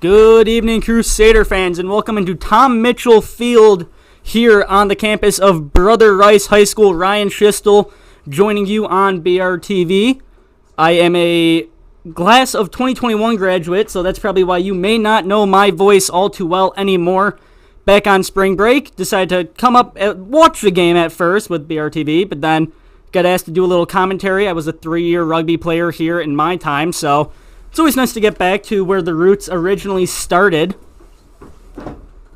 Good evening, Crusader fans, and welcome into Tom Mitchell Field here on the campus of Brother Rice High School. Ryan Schistel joining you on BRTV. I am a class of 2021 graduate, so that's probably why you may not know my voice all too well anymore. Back on spring break, decided to come up and watch the game at first with BRTV, but then got asked to do a little commentary. I was a 3-year rugby player here in my time, so it's always nice to get back to where the roots originally started.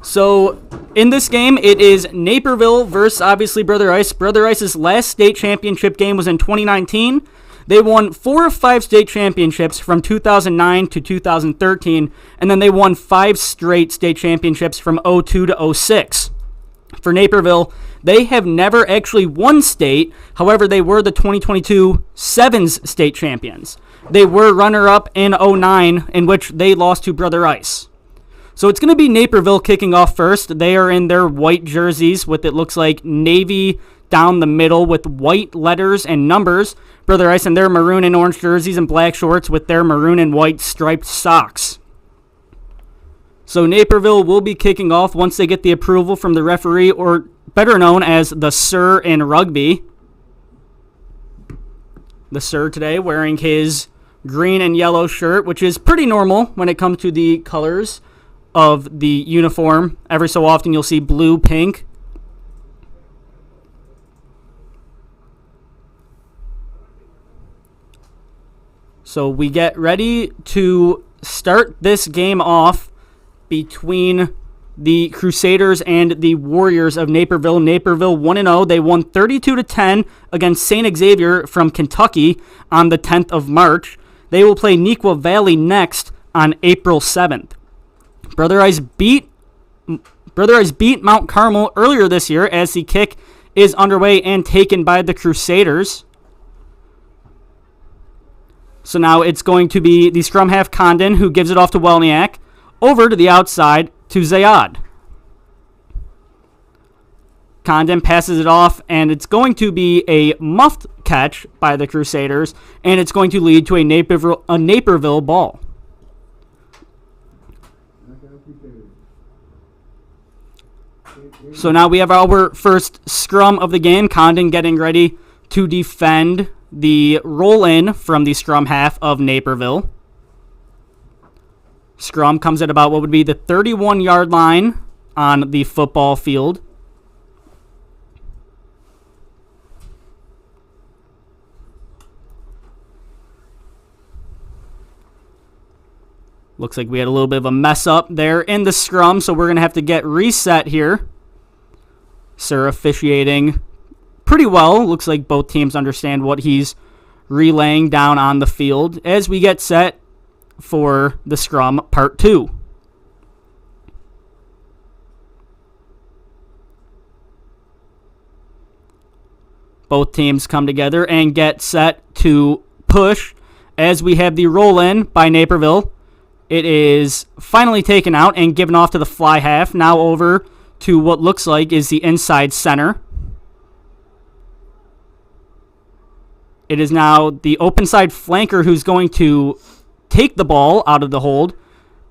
So, in this game, it is Naperville versus, obviously, Brother Rice. Brother Rice's last state championship game was in 2019. They won 4 of 5 state championships from 2009 to 2013, and then they won 5 straight state championships from 02 to 06. For Naperville, they have never actually won state. However, they were the 2022 Sevens state champions. They were runner-up in 09, in which they lost to Brother Rice. So it's going to be Naperville kicking off first. They are in their white jerseys with, it looks like, navy down the middle with white letters and numbers. Brother Rice in their maroon and orange jerseys and black shorts with their maroon and white striped socks. So Naperville will be kicking off once they get the approval from the referee, or better known as the Sir in rugby. The Sir today wearing his green and yellow shirt, which is pretty normal when it comes to the colors of the uniform. Every so often you'll see blue, pink. So we get ready to start this game off between the Crusaders and the Warriors of Naperville. Naperville 1-0. They won 32-10 against St. Xavier from Kentucky on the 10th of March. They will play Neuqua Valley next on April 7th. Brother Rice beat Mount Carmel earlier this year as the kick is underway and taken by the Crusaders. So now it's going to be the scrum half Condon who gives it off to Welniak. Over to the outside to Zayad. Condon passes it off, and it's going to be a muffed catch by the Crusaders, and it's going to lead to a Naperville ball. So now we have our first scrum of the game. Condon getting ready to defend the roll-in from the scrum half of Naperville. Scrum comes at about what would be the 31-yard line on the football field. Looks like we had a little bit of a mess up there in the scrum, so we're going to have to get reset here. Sir officiating pretty well. Looks like both teams understand what he's relaying down on the field as we get set for the scrum part 2. Both teams come together and get set to push as we have the roll-in by Naperville. It is finally taken out and given off to the fly half. Now over to what looks like is the inside center. It is now the open side flanker who's going to take the ball out of the hold.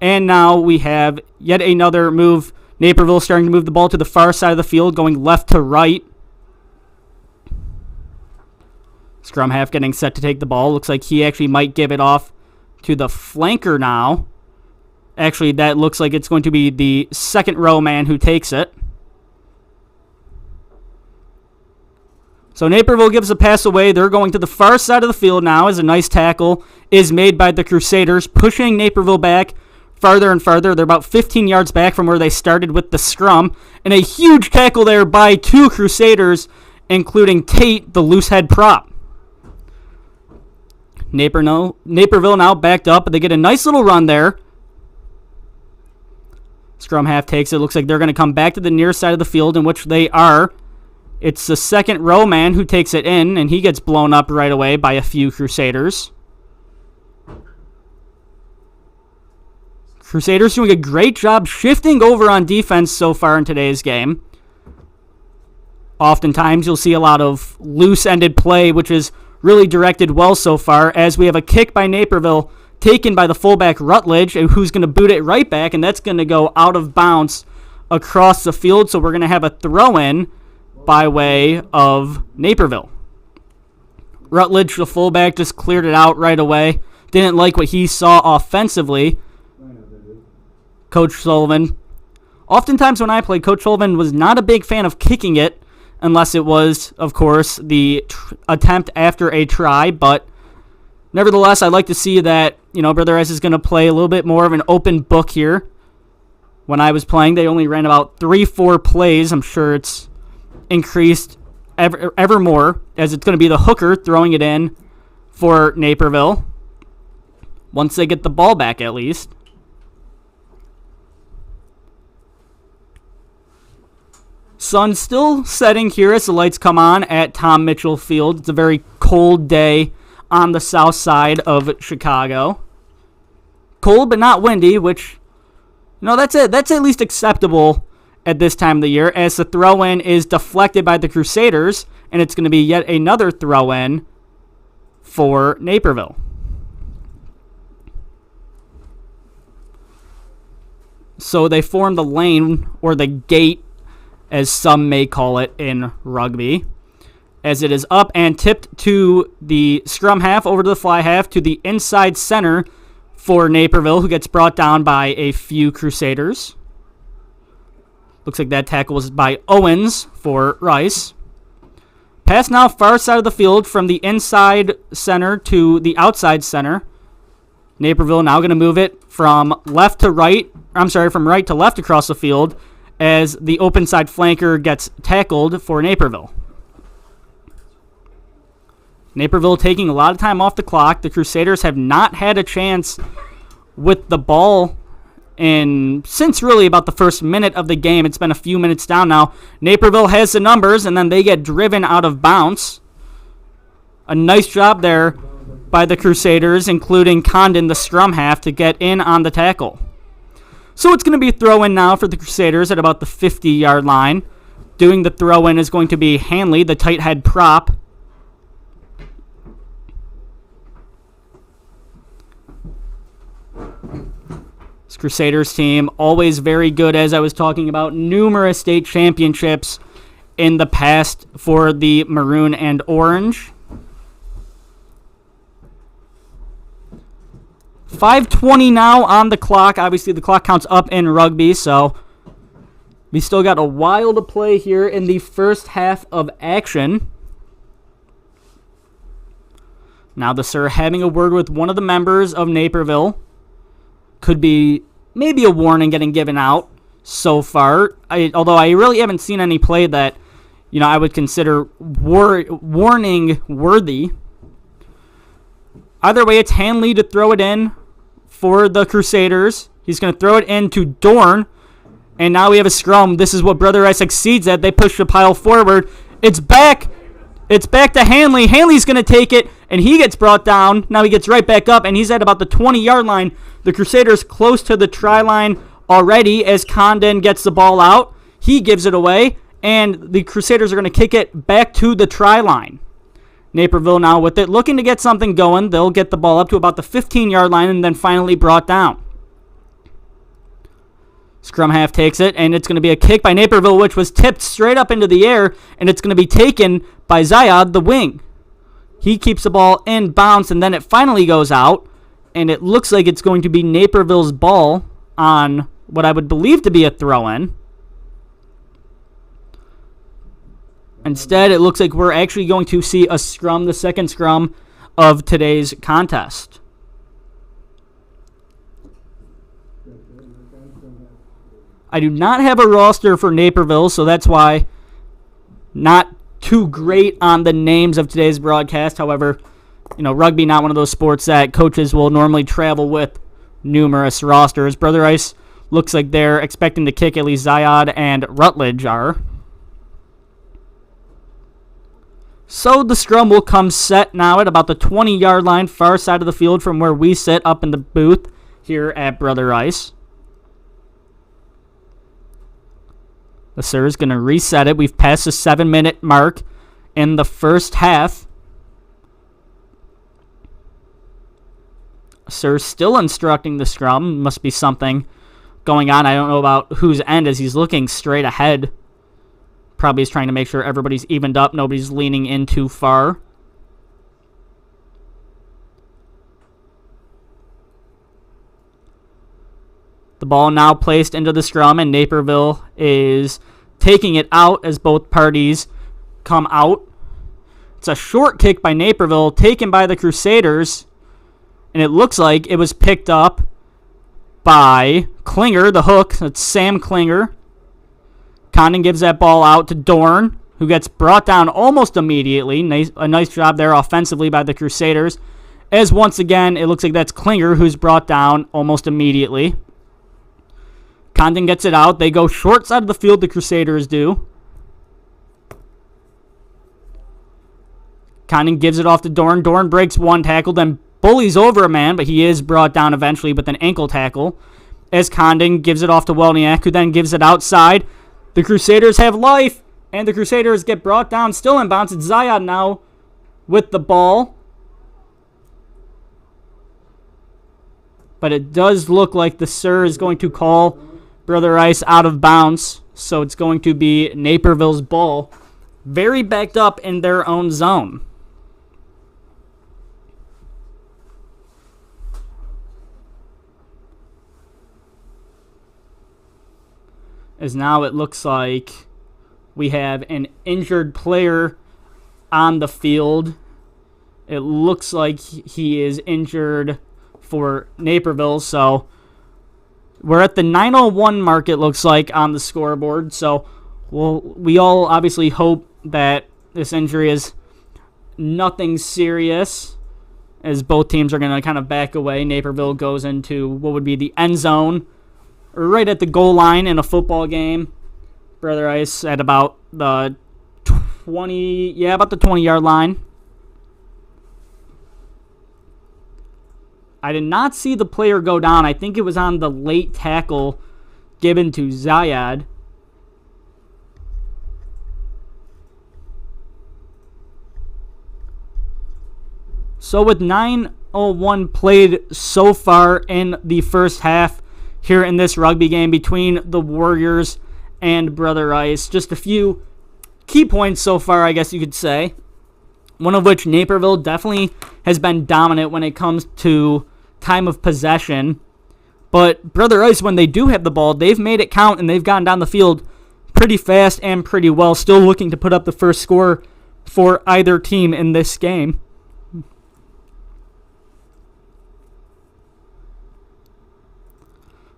And now we have yet another move. Naperville starting to move the ball to the far side of the field, going left to right. Scrum half getting set to take the ball. Looks like he actually might give it off to the flanker now. Actually, that looks like it's going to be the second row man who takes it. So Naperville gives a pass away. They're going to the far side of the field now as a nice tackle is made by the Crusaders, pushing Naperville back farther and farther. They're about 15 yards back from where they started with the scrum. And a huge tackle there by 2 Crusaders, including Tate, the loose head prop. Naperville now backed up, but they get a nice little run there. Scrum half takes it. Looks like they're going to come back to the near side of the field, in which they are. It's the second row man who takes it in, and he gets blown up right away by a few Crusaders. Crusaders doing a great job shifting over on defense so far in today's game. Oftentimes you'll see a lot of loose-ended play, which is really directed well so far, as we have a kick by Naperville taken by the fullback Rutledge, who's going to boot it right back, and that's going to go out of bounds across the field. So we're going to have a throw-in by way of Naperville. Rutledge, the fullback, just cleared it out right away. Didn't like what he saw offensively. Coach Sullivan. Oftentimes when I played, Coach Sullivan was not a big fan of kicking it, unless it was, of course, the attempt after a try. But nevertheless, I'd like to see that, Brother Rice is going to play a little bit more of an open book here. When I was playing, they only ran about 3-4 plays. I'm sure it's increased ever more, as it's going to be the hooker throwing it in for Naperville. Once they get the ball back, at least. Sun still setting here as the lights come on at Tom Mitchell Field. It's a very cold day on the south side of Chicago. Cold but not windy, which, that's at least acceptable at this time of the year, as the throw-in is deflected by the Crusaders, and it's going to be yet another throw-in for Naperville. So they form the lane, or the gate, as some may call it in rugby, as it is up and tipped to the scrum half, over to the fly half, to the inside center for Naperville, who gets brought down by a few Crusaders. Looks like that tackle was by Owens for Rice. Pass now far side of the field from the inside center to the outside center. Naperville now going to move it from from right to left across the field, as the open side flanker gets tackled for Naperville. Naperville taking a lot of time off the clock. The Crusaders have not had a chance with the ball since really about the first minute of the game. It's been a few minutes down now. Naperville has the numbers, and then they get driven out of bounds. A nice job there by the Crusaders, including Condon, the scrum half, to get in on the tackle. So it's going to be a throw-in now for the Crusaders at about the 50-yard line. Doing the throw-in is going to be Hanley, the tight head prop. This Crusaders team, always very good, as I was talking about. Numerous state championships in the past for the Maroon and Orange. 5:20 now on the clock. Obviously, the clock counts up in rugby, so we still got a while to play here in the first half of action. Now the Sir having a word with one of the members of Naperville. Could be maybe a warning getting given out so far. Although I really haven't seen any play that, I would consider warning worthy. Either way, it's Hanley to throw it in for the Crusaders. He's going to throw it into Dorn. And now we have a scrum. This is what Brother Rice succeeds at. They push the pile forward. It's back. It's back to Hanley. Hanley's going to take it, and he gets brought down. Now he gets right back up, and he's at about the 20-yard line. The Crusaders close to the try line already as Condon gets the ball out. He gives it away, and the Crusaders are going to kick it back to the try line. Naperville now with it, looking to get something going. They'll get the ball up to about the 15-yard line and then finally brought down. Scrum half takes it, and it's going to be a kick by Naperville, which was tipped straight up into the air, and it's going to be taken by Zayad, the wing. He keeps the ball in bounds, and then it finally goes out, and it looks like it's going to be Naperville's ball on what I would believe to be a throw-in. Instead, it looks like we're actually going to see a scrum, the second scrum of today's contest. I do not have a roster for Naperville, so that's why not too great on the names of today's broadcast. However, rugby not one of those sports that coaches will normally travel with numerous rosters. Brother Rice looks like they're expecting to kick, at least Zayad and Rutledge are. So the scrum will come set now at about the 20-yard line, far side of the field from where we sit up in the booth here at Brother Rice. The Sir is going to reset it. We've passed the 7-minute mark in the first half. Sir still instructing the scrum. Must be something going on. I don't know about whose end as he's looking straight ahead. Probably is trying to make sure everybody's evened up. Nobody's leaning in too far. The ball now placed into the scrum, and Naperville is taking it out as both parties come out. It's a short kick by Naperville, taken by the Crusaders, and it looks like it was picked up by Klinger, the hook. That's Sam Klinger. Condon gives that ball out to Dorn, who gets brought down almost immediately. A nice job there offensively by the Crusaders. As once again, it looks like that's Klinger who's brought down almost immediately. Condon gets it out. They go short side of the field, the Crusaders do. Condon gives it off to Dorn. Dorn breaks one tackle, then bullies over a man, but he is brought down eventually with an ankle tackle. As Condon gives it off to Welniak, who then gives it outside. The Crusaders have life, and the Crusaders get brought down, still in bounds. It's Zayad now with the ball. But it does look like the Sir is going to call Brother Rice out of bounds, so it's going to be Naperville's ball. Very backed up in their own zone. As now it looks like we have an injured player on the field. It looks like he is injured for Naperville, so we're at the 9:01 mark, it looks like, on the scoreboard. So we all obviously hope that this injury is nothing serious, as both teams are going to kind of back away. Naperville goes into what would be the end zone, or right at the goal line in a football game. Brother Rice at about the 20-yard line. I did not see the player go down. I think it was on the late tackle given to Zayad. So with 9:01 played so far in the first half here in this rugby game between the Warriors and Brother Rice, just a few key points so far, I guess you could say. One of which, Naperville definitely has been dominant when it comes to time of possession. But Brother Rice, when they do have the ball, they've made it count and they've gotten down the field pretty fast and pretty well. Still looking to put up the first score for either team in this game.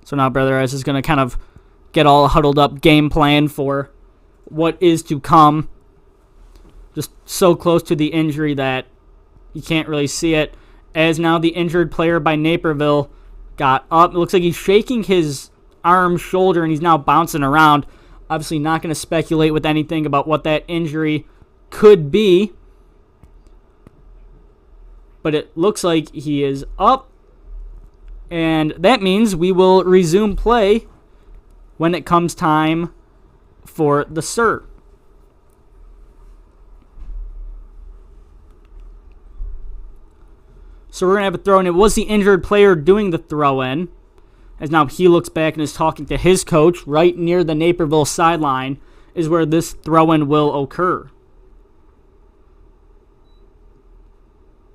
So now Brother Rice is going to kind of get all huddled up, game plan for what is to come. Just so close to the injury that you can't really see it. As now the injured player by Naperville got up. It looks like he's shaking his arm, shoulder, and he's now bouncing around. Obviously not going to speculate with anything about what that injury could be. But it looks like he is up. And that means we will resume play when it comes time for the Sir. So we're going to have a throw-in. It was the injured player doing the throw-in. As now he looks back and is talking to his coach right near the Naperville sideline is where this throw-in will occur.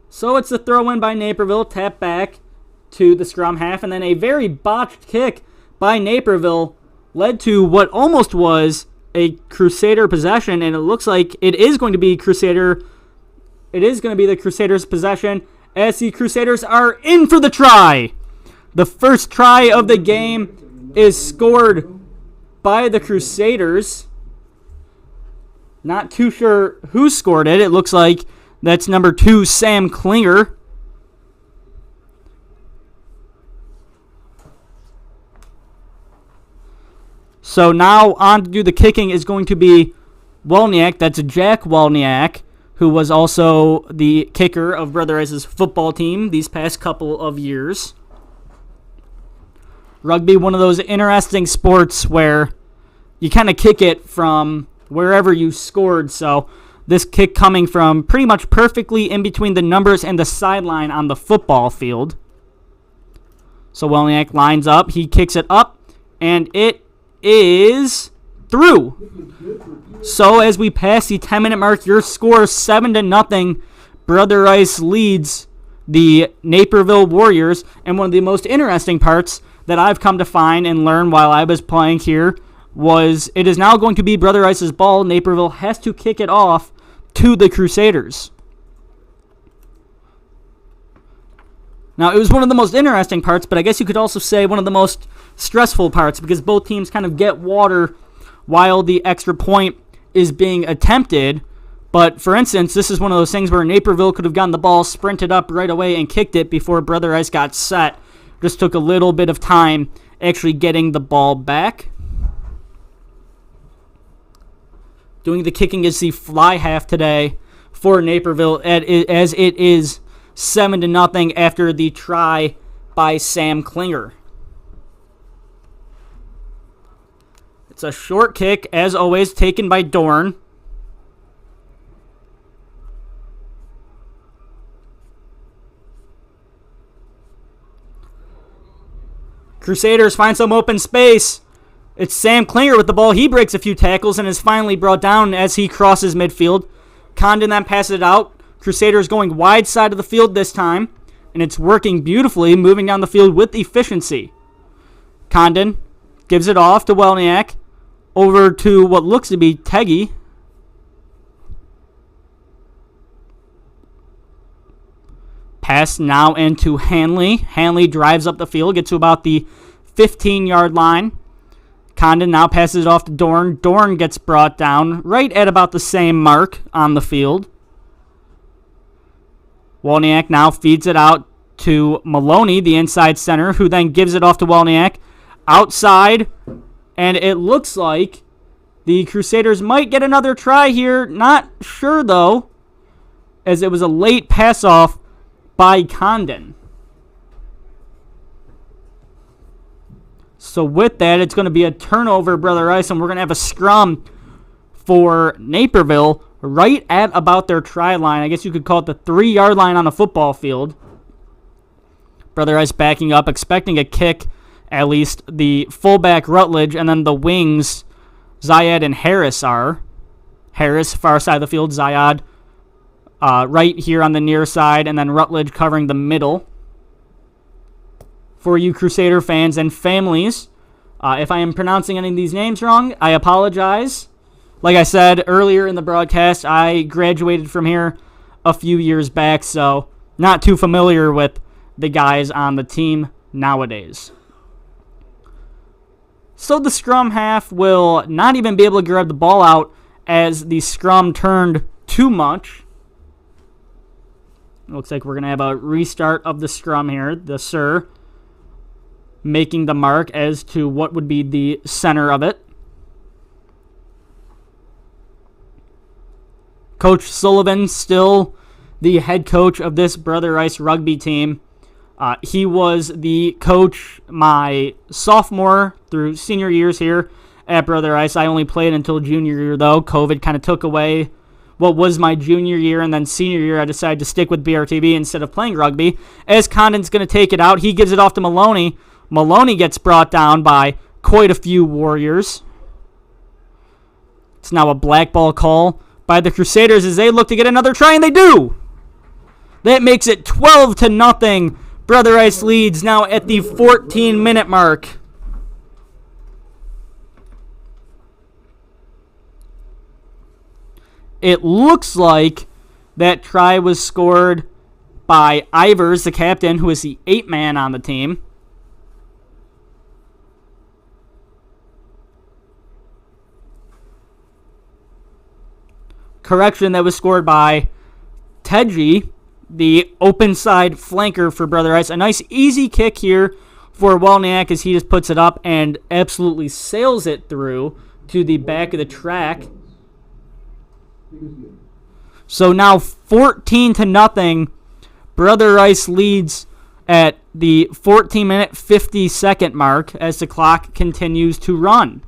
So it's the throw-in by Naperville. Tap back to the scrum half, and then a very botched kick by Naperville led to what almost was a Crusader possession, and it looks like it is going to be Crusader. It is going to be the Crusaders' possession as the Crusaders are in for the try. The first try of the game is scored by the Crusaders. Not too sure who scored it. It looks like that's number 2, Sam Klinger. So now on to do the kicking is going to be Welniak. That's Jack Welniak, who was also the kicker of Brother Rice's football team these past couple of years. Rugby, one of those interesting sports where you kind of kick it from wherever you scored. So this kick coming from pretty much perfectly in between the numbers and the sideline on the football field. So Welniak lines up. He kicks it up, and it is through. So as we pass the 10-minute mark, your score 7-0. Brother Rice leads the Naperville Warriors. And one of the most interesting parts that I've come to find and learn while I was playing here was it is now going to be Brother Rice's ball. Naperville has to kick it off to the Crusaders. Now, it was one of the most interesting parts, but I guess you could also say one of the most stressful parts because both teams kind of get water while the extra point is being attempted. But, for instance, this is one of those things where Naperville could have gotten the ball, sprinted up right away, and kicked it before Brother Rice got set. Just took a little bit of time actually getting the ball back. Doing the kicking is the fly half today for Naperville, as it is 7-0 after the try by Sam Klinger. It's a short kick, as always, taken by Dorn. Crusaders find some open space. It's Sam Klinger with the ball. He breaks a few tackles and is finally brought down as he crosses midfield. Condon then passes it out. Crusaders going wide side of the field this time, and it's working beautifully, moving down the field with efficiency. Condon gives it off to Welniak, over to what looks to be Teggy. Pass now into Hanley. Hanley drives up the field, gets to about the 15-yard line. Condon now passes it off to Dorn. Dorn gets brought down right at about the same mark on the field. Welniak now feeds it out to Maloney, the inside center, who then gives it off to Welniak outside. And it looks like the Crusaders might get another try here. Not sure, though, as it was a late pass-off by Condon. So with that, it's going to be a turnover, Brother Rice, and we're going to have a scrum for Naperville right at about their try line. I guess you could call it the 3-yard line on a football field. Brother Rice backing up, expecting a kick, at least the fullback Rutledge, and then the wings, Zayad and Harris are. Harris, far side of the field, Zayad right here on the near side, and then Rutledge covering the middle. For you Crusader fans and families, if I am pronouncing any of these names wrong, I apologize. Like I said earlier in the broadcast, I graduated from here a few years back, so not too familiar with the guys on the team nowadays. So the scrum half will not even be able to grab the ball out as the scrum turned too much. Looks like we're going to have a restart of the scrum here. The Sir making the mark as to what would be the center of it. Coach Sullivan, still the head coach of this Brother Rice rugby team. He was the coach my sophomore through senior years here at Brother Rice. I only played until junior year, though. COVID kind of took away what was my junior year, and then senior year I decided to stick with BRTB instead of playing rugby. As Condon's going to take it out, he gives it off to Maloney. Maloney gets brought down by quite a few Warriors. It's now a black ball call by the Crusaders as they look to get another try, and they do. That makes it 12-0. Brother Rice leads now at the 14-minute mark. It looks like that try was scored by Ivers, the captain, who is the 8-man on the team. Correction, that was scored by Tedgy, the open side flanker for Brother Rice. A nice easy kick here for Welniak as he just puts it up and absolutely sails it through to the back of the track. So now 14-0. Brother Rice leads at the 14-minute, 50-second mark as the clock continues to run.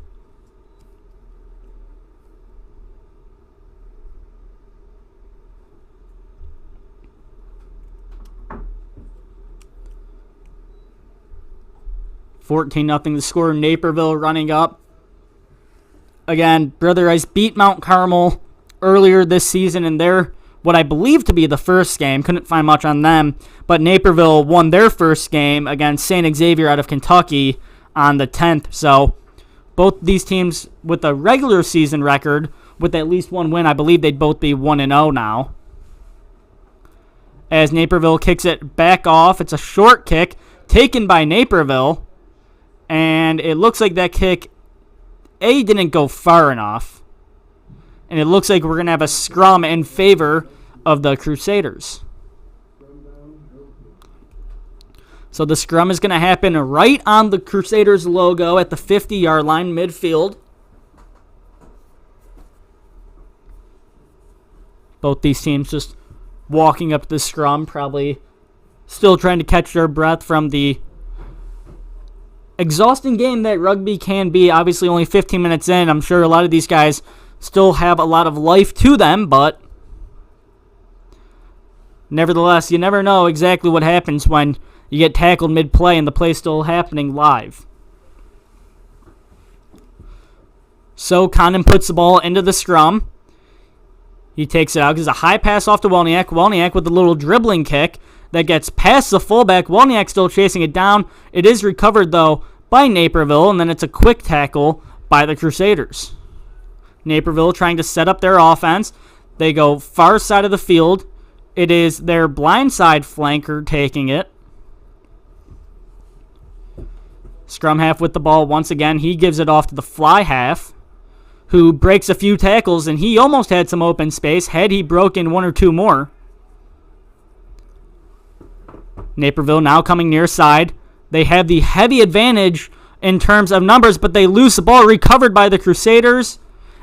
14-0 the score. Naperville running up. Again, Brother Rice beat Mount Carmel earlier this season in their, what I believe to be the first game. Couldn't find much on them. But Naperville won their first game against St. Xavier out of Kentucky on the 10th. So both these teams with a regular season record with at least one win, I believe they'd both be 1-0 now. As Naperville kicks it back off. It's a short kick taken by Naperville. And it looks like that kick, didn't go far enough. And it looks like we're going to have a scrum in favor of the Crusaders. So the scrum is going to happen right on the Crusaders logo at the 50-yard line, midfield. Both these teams just walking up the scrum, probably still trying to catch their breath from the exhausting game that rugby can be. Obviously only 15 minutes in. I'm sure a lot of these guys still have a lot of life to them, but nevertheless, you never know exactly what happens when you get tackled mid-play and the play's still happening live. So Condon puts the ball into the scrum. He takes it out. There's a high pass off to Welniak. Welniak with a little dribbling kick that gets past the fullback. Welniak still chasing it down. It is recovered, though, by Naperville, and then it's a quick tackle by the Crusaders. Naperville trying to set up their offense. They go far side of the field. It is their blindside flanker taking it. Scrum half with the ball once again. He gives it off to the fly half, who breaks a few tackles, and he almost had some open space had he broken one or two more. Naperville now coming near side. They have the heavy advantage in terms of numbers, but they lose the ball, recovered by the Crusaders,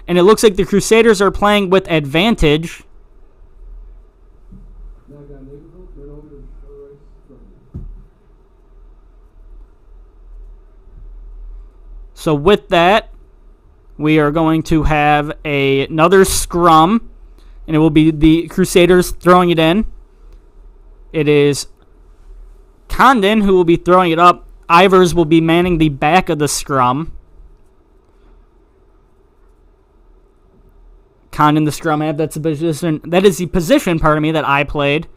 and it looks like the Crusaders are playing with advantage. So with that, we are going to have another scrum, and it will be the Crusaders throwing it in. It is Condon who will be throwing it up. Ivers will be manning the back of the scrum. Condon, the scrum half, that is the position, that I played.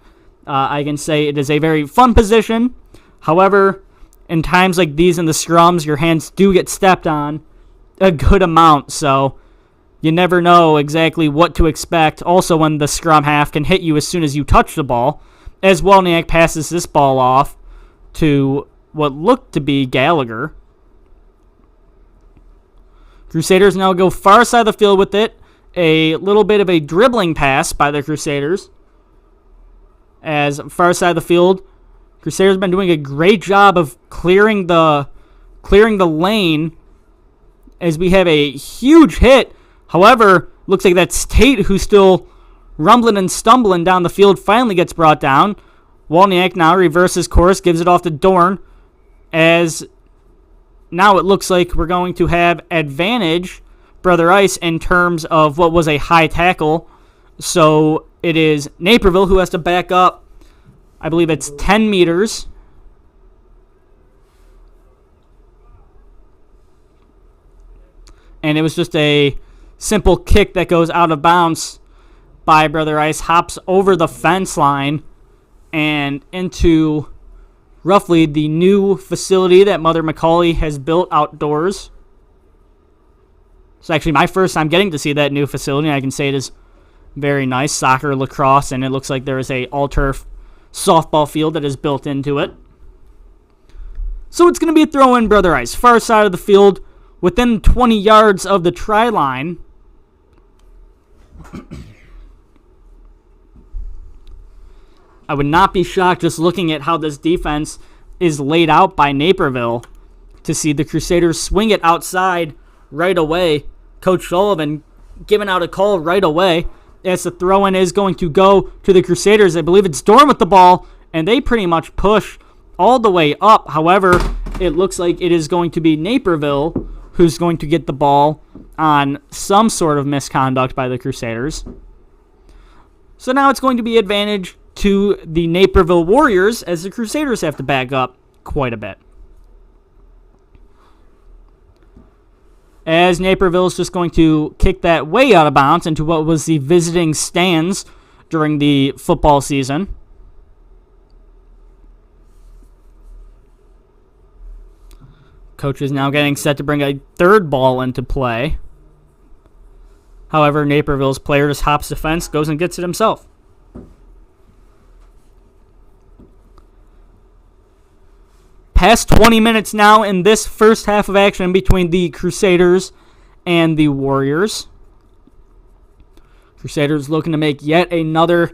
I can say it is a very fun position. However, in times like these in the scrums, your hands do get stepped on a good amount, so you never know exactly what to expect. Also, when the scrum half can hit you as soon as you touch the ball, as Welniak passes this ball off to what looked to be Gallagher. Crusaders now go far side of the field with it. A little bit of a dribbling pass by the Crusaders. As far side of the field, Crusaders have been doing a great job of clearing the lane, as we have a huge hit. However, looks like that's Tate, who's still rumbling and stumbling down the field, finally gets brought down. Welniak now reverses course, gives it off to Dorn, as now it looks like we're going to have advantage, Brother Ice, in terms of what was a high tackle. So it is Naperville who has to back up. I believe it's 10 meters. And it was just a simple kick that goes out of bounds by Brother Ice, hops over the fence line and into roughly the new facility that Mother Macaulay has built outdoors. It's actually my first time getting to see that new facility. I can say it is very nice. Soccer, lacrosse, and it looks like there is a all-turf softball field that is built into it. So it's going to be a throw-in, Brother Ice. Far side of the field, within 20 yards of the try line. I would not be shocked, just looking at how this defense is laid out by Naperville, to see the Crusaders swing it outside right away. Coach Sullivan giving out a call right away, as the throw-in is going to go to the Crusaders. I believe it's Dorn with the ball, and they pretty much push all the way up. However, it looks like it is going to be Naperville who's going to get the ball on some sort of misconduct by the Crusaders. So now it's going to be advantage to the Naperville Warriors, as the Crusaders have to back up quite a bit. as Naperville is just going to kick that way out of bounds into what was the visiting stands during the football season. Coach is now getting set to bring a third ball into play. However, Naperville's player just hops the fence, goes and gets it himself. Past 20 minutes now in this first half of action between the Crusaders and the Warriors. Crusaders looking to make yet another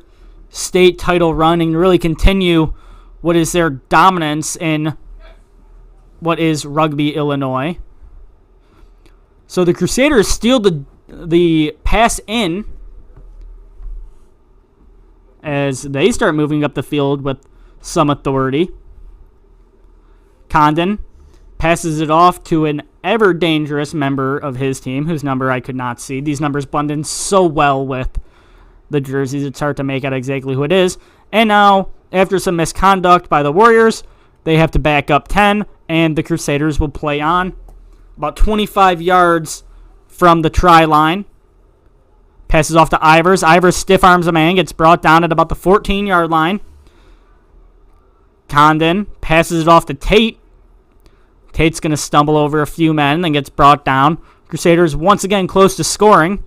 state title run and really continue what is their dominance in what is Rugby, Illinois. So the Crusaders steal the pass in as they start moving up the field with some authority. Condon passes it off to an ever-dangerous member of his team, whose number I could not see. These numbers blend in so well with the jerseys, it's hard to make out exactly who it is. And now, after some misconduct by the Warriors, they have to back up 10, and the Crusaders will play on. About 25 yards from the try line. Passes off to Ivers. Ivers stiff arms a man, gets brought down at about the 14-yard line. Condon passes it off to Tate. Tate's going to stumble over a few men, then gets brought down. Crusaders once again close to scoring.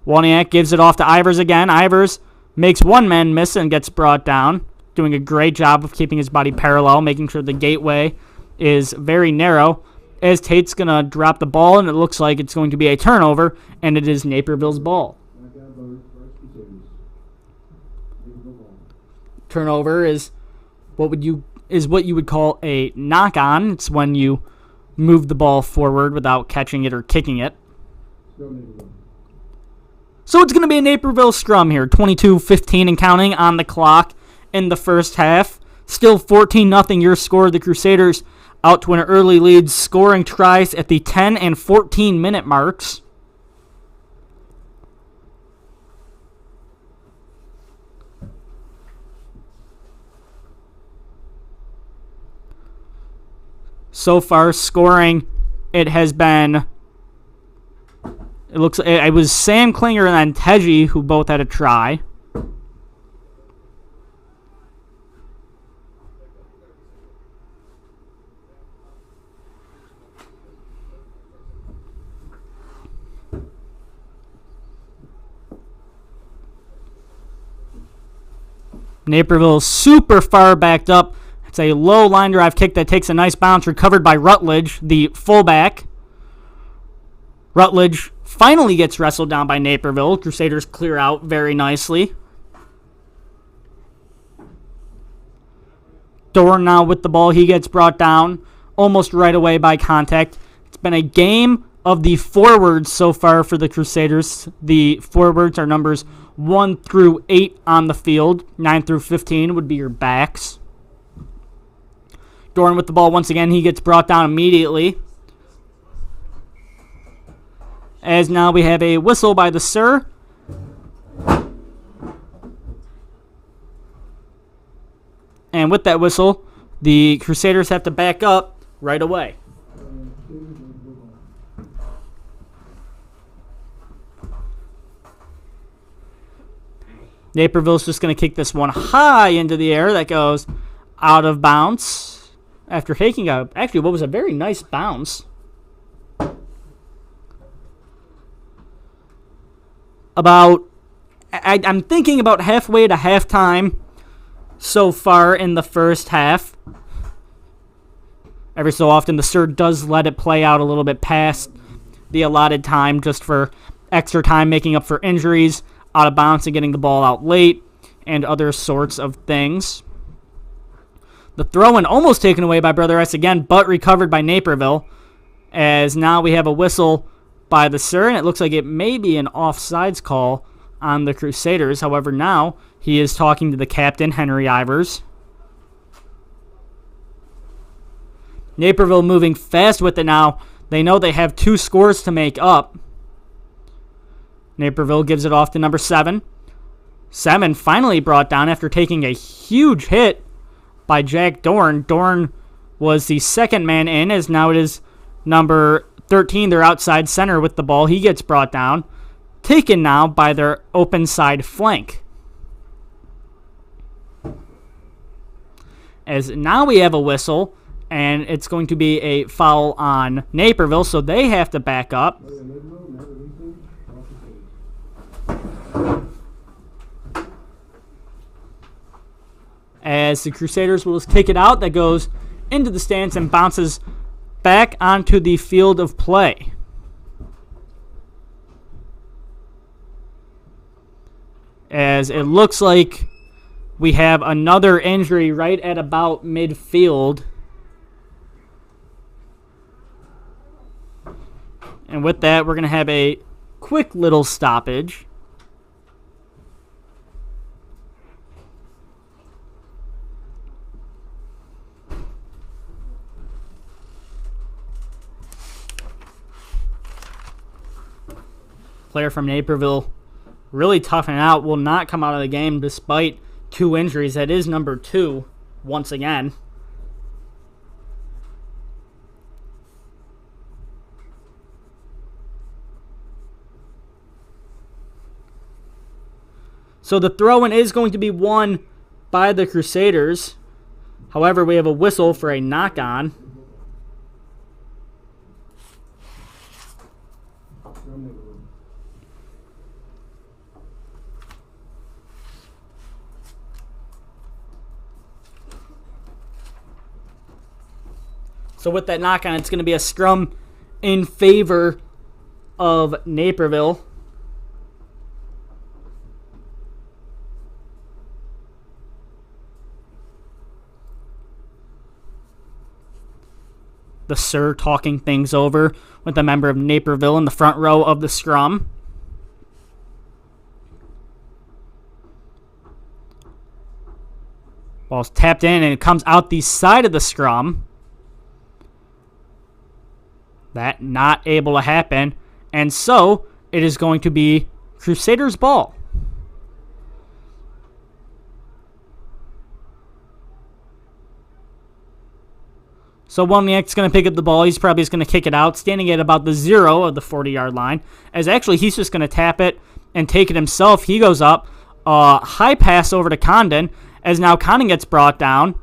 Woniak gives it off to Ivers again. Ivers makes one man miss and gets brought down, doing a great job of keeping his body parallel, making sure the gateway is very narrow. As Tate's going to drop the ball, and it looks like it's going to be a turnover, and it is Naperville's ball. Turnover is what you would call a knock-on. It's when you move the ball forward without catching it or kicking it. So it's going to be a Naperville scrum here. 22-15 and counting on the clock in the first half. Still 14-0 your score. The Crusaders out to an early lead, scoring tries at the 10 and 14-minute marks. So far, scoring, it has been, it was Sam Klinger and then Teji who both had a try. Naperville super far backed up. It's a low line drive kick that takes a nice bounce, recovered by Rutledge, the fullback. Rutledge finally gets wrestled down by Naperville. Crusaders clear out very nicely. Dorn now with the ball. He gets brought down almost right away by contact. It's been a game of the forwards so far for the Crusaders. The forwards are numbers 1 through 8 on the field. 9 through 15 would be your backs. Dorn with the ball once again. He gets brought down immediately. As now we have a whistle by the Sir. And with that whistle, the Crusaders have to back up right away. Naperville's just going to kick this one high into the air. That goes out of bounds after taking what was a very nice bounce. I'm thinking about halfway to halftime so far in the first half. Every so often, the Sir does let it play out a little bit past the allotted time just for extra time, making up for injuries, out of bounds and getting the ball out late, and other sorts of things. The throw-in almost taken away by Brother S again, but recovered by Naperville, as now we have a whistle by the Sir, and it looks like it may be an offsides call on the Crusaders. However, now he is talking to the captain, Henry Ivers. Naperville moving fast with it now. They know they have 2 scores to make up. Naperville gives it off to number 7. 7 finally brought down after taking a huge hit by Jack Dorn. Dorn was the second man in, as now it is number 13, their outside center with the ball. He gets brought down. Taken now by their open side flank. As now we have a whistle, and it's going to be a foul on Naperville, so they have to back up. As the Crusaders will just kick it out, that goes into the stands and bounces back onto the field of play. As it looks like we have another injury right at about midfield. And with that, we're going to have a quick little stoppage. Player from Naperville really toughing out, will not come out of the game despite 2 injuries. That is number 2 once again. So the throw-in is going to be won by the Crusaders. However, we have a whistle for a knock-on. So with that knock-on, it's going to be a scrum in favor of Naperville. The Sir talking things over with a member of Naperville in the front row of the scrum. Ball's tapped in and it comes out the side of the scrum. That not able to happen. And so it is going to be Crusaders' ball. So Wozniak's going to pick up the ball. He's probably just going to kick it out, standing at about the 0 of the 40-yard line. As actually he's just going to tap it and take it himself. He goes up. High pass over to Condon. As now Condon gets brought down.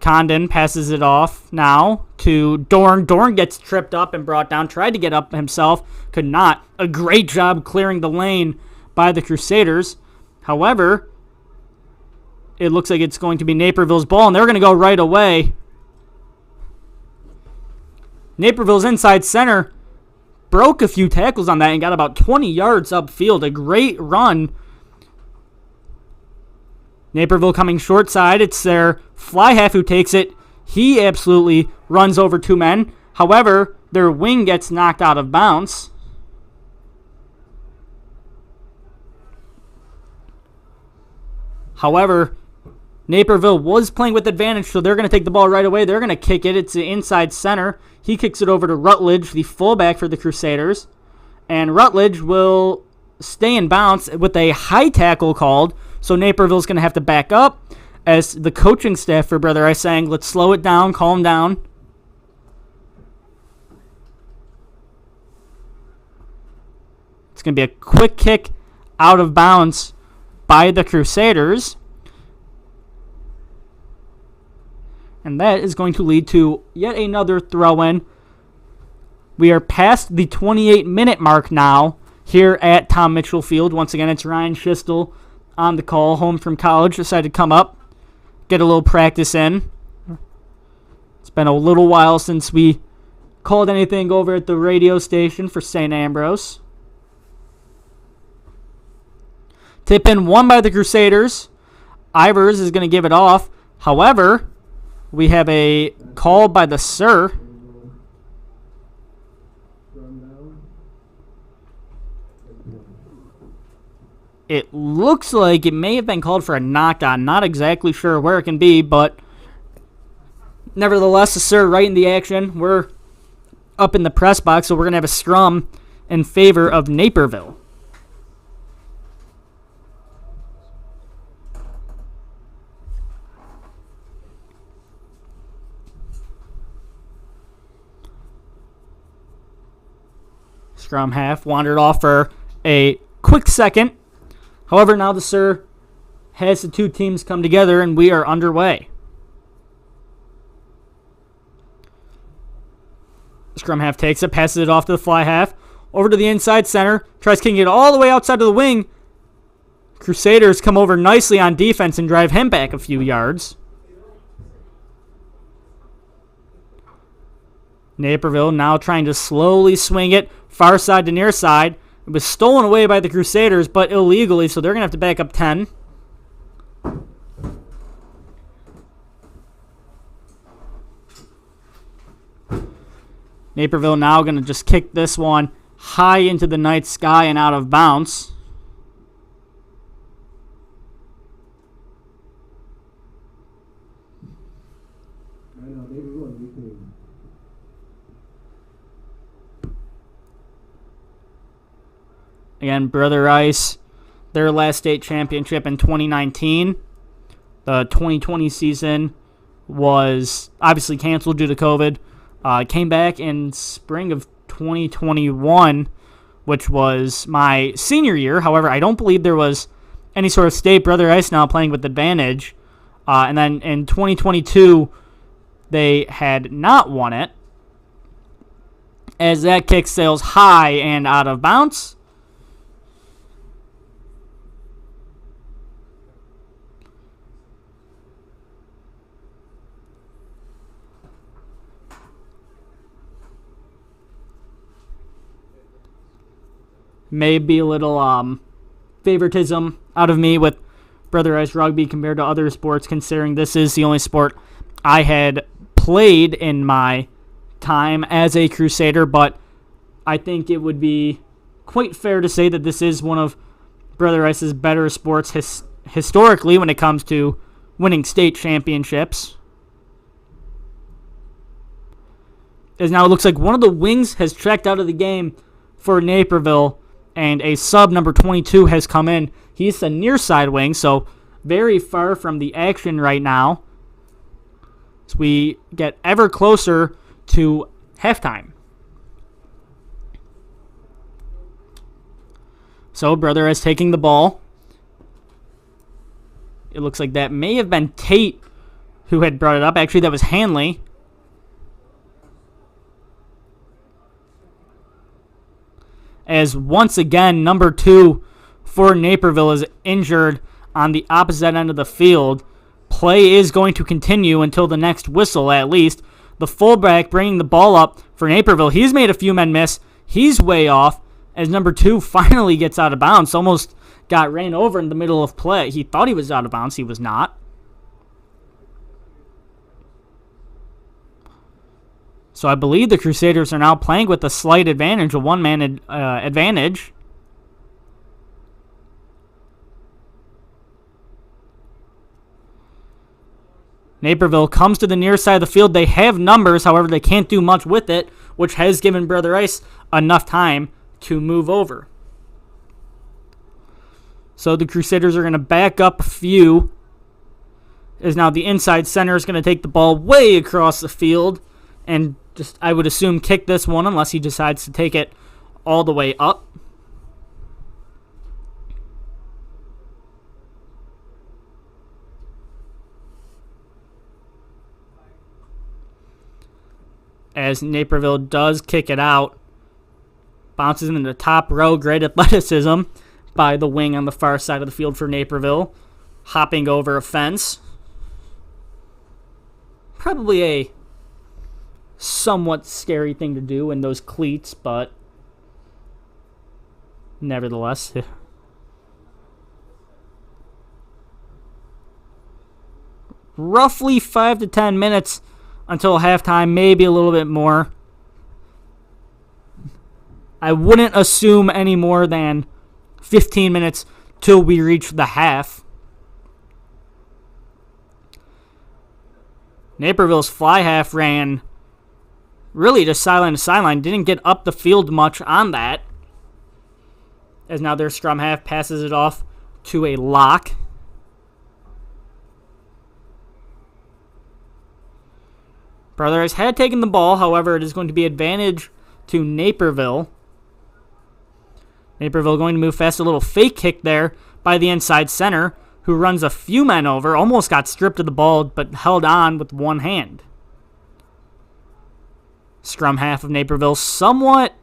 Condon passes it off now to Dorn. Dorn gets tripped up and brought down. Tried to get up himself. Could not. A great job clearing the lane by the Crusaders. However, it looks like it's going to be Naperville's ball, and they're going to go right away. Naperville's inside center broke a few tackles on that and got about 20 yards upfield. A great run. Naperville coming short side. It's their fly half who takes it. He absolutely runs over 2 men. However, their wing gets knocked out of bounds. However, Naperville was playing with advantage, so they're going to take the ball right away. They're going to kick it. It's the inside center. He kicks it over to Rutledge, the fullback for the Crusaders. And Rutledge will stay in bounds with a high tackle called. So Naperville's going to have to back up as the coaching staff for Brother Rice saying, let's slow it down, calm down. It's going to be a quick kick out of bounds by the Crusaders. And that is going to lead to yet another throw-in. We are past the 28-minute mark now here at Tom Mitchell Field. Once again, it's Ryan Schistel on the call, home from college, decided to come up, get a little practice in. It's been a little while since we called anything over at the radio station for St. Ambrose. Tip in won by the Crusaders. Ivers is going to give it off. However, we have a call by the Sir. It looks like it may have been called for a knock-on. Not exactly sure where it can be, but nevertheless, the Sir right in the action. We're up in the press box, so we're going to have a scrum in favor of Naperville. scrum half wandered off for a quick second. However, now the Sir has the two teams come together, and we are underway. Scrum half takes it, passes it off to the fly half, over to the inside center, tries kicking it all the way outside of the wing. Crusaders come over nicely on defense and drive him back a few yards. Naperville now trying to slowly swing it far side to near side. It was stolen away by the Crusaders, but illegally, so they're going to have to back up 10. Naperville now going to just kick this one high into the night sky and out of bounds. Again, Brother Rice, their last state championship in 2019. The 2020 season was obviously canceled due to COVID. Came back in spring of 2021, which was my senior year. However, I don't believe there was any sort of state. Brother Rice now playing with advantage. And then in 2022, they had not won it, as that kick sails high and out of bounds. Maybe a little favoritism out of me with Brother Rice Rugby compared to other sports, considering this is the only sport I had played in my time as a Crusader, but I think it would be quite fair to say that this is one of Brother Rice's better sports historically when it comes to winning state championships. As now it looks like one of the wings has checked out of the game for Naperville, and a sub number 22 has come in. He's the near side wing, so very far from the action right now. As we get ever closer to halftime. So Brother is taking the ball. It looks like that may have been Tate who had brought it up. Actually, that was Hanley. As once again, number 2 for Naperville is injured on the opposite end of the field. Play is going to continue until the next whistle, at least. The fullback bringing the ball up for Naperville. He's made a few men miss. He's way off as number 2 finally gets out of bounds. Almost got ran over in the middle of play. He thought he was out of bounds. He was not. So I believe the Crusaders are now playing with a slight advantage, a one-man advantage. Naperville comes to the near side of the field. They have numbers, however, they can't do much with it, which has given Brother Rice enough time to move over. So the Crusaders are going to back up a few. As now the inside center is going to take the ball way across the field and just, I would assume, kick this one unless he decides to take it all the way up. As Naperville does kick it out. Bounces into the top row. Great athleticism by the wing on the far side of the field for Naperville. Hopping over a fence. Probably a somewhat scary thing to do in those cleats, but nevertheless. Roughly 5 to 10 minutes until halftime, maybe a little bit more. I wouldn't assume any more than 15 minutes till we reach the half. Naperville's fly half ran really just sideline to sideline. Didn't get up the field much on that. As now their scrum half passes it off to a lock. Brother Rice had taken the ball. However, it is going to be advantage to Naperville. Naperville going to move fast. A little fake kick there by the inside center, who runs a few men over. Almost got stripped of the ball, but held on with one hand. Scrum half of Naperville somewhat,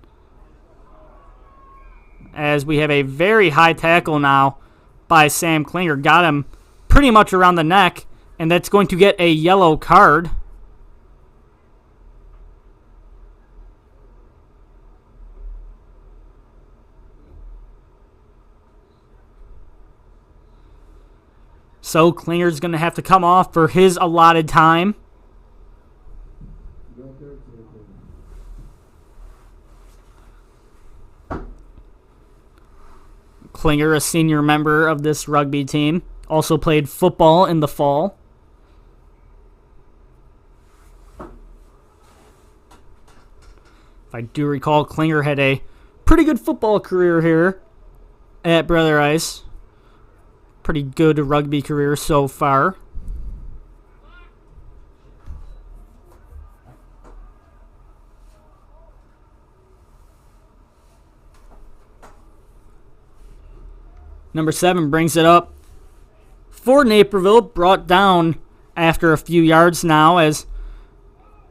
as we have a very high tackle now by Sam Klinger. Got him pretty much around the neck, and that's going to get a yellow card. So Klinger's going to have to come off for his allotted time. Klinger, a senior member of this rugby team, also played football in the fall. If I do recall, Klinger had a pretty good football career here at Brother Ice. Pretty good rugby career so far. Number 7 brings it up for Naperville, brought down after a few yards now as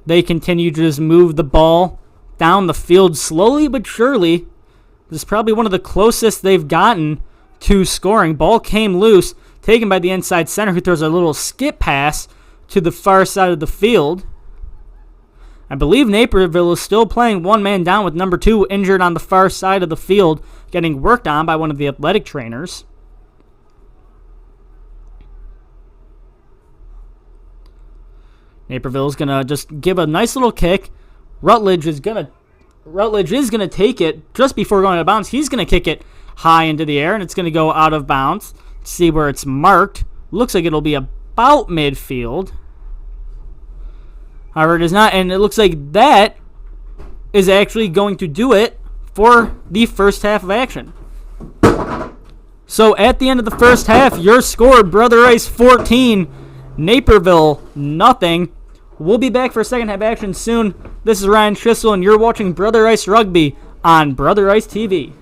they continue to just move the ball down the field slowly but surely. This is probably one of the closest they've gotten to scoring. Ball came loose, taken by the inside center, who throws a little skip pass to the far side of the field. I believe Naperville is still playing one man down with number 2 injured on the far side of the field, getting worked on by one of the athletic trainers. Naperville is going to just give a nice little kick. Rutledge is going to take it just before going out of bounds. He's going to kick it high into the air, and it's going to go out of bounds. Let's see where it's marked. Looks like it'll be about midfield. However, it is not, and it looks like that is actually going to do it for the first half of action. So at the end of the first half, your score, Brother Ice 14, Naperville nothing. We'll be back for second half action soon. This is Ryan Schissel, and you're watching Brother Ice Rugby on Brother Ice TV.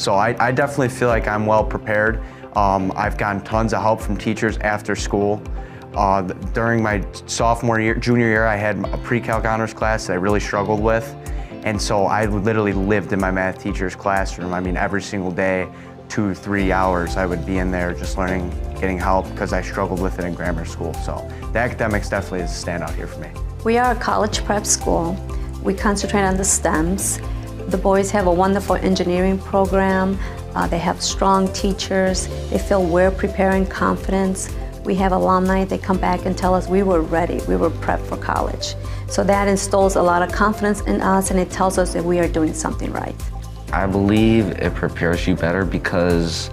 So I definitely feel like I'm well prepared. I've gotten tons of help from teachers after school. During my junior year, I had a pre-calc honors class that I really struggled with. And so I literally lived in my math teacher's classroom. I mean, every single day, 2 to 3 hours, I would be in there just learning, getting help, because I struggled with it in grammar school. So the academics definitely is a standout here for me. We are a college prep school. We concentrate on the STEMs. The boys have a wonderful engineering program. They have strong teachers. They feel we're preparing confidence. We have alumni, they come back and tell us we were ready, we were prepped for college. So that instills a lot of confidence in us, and it tells us that we are doing something right. I believe it prepares you better because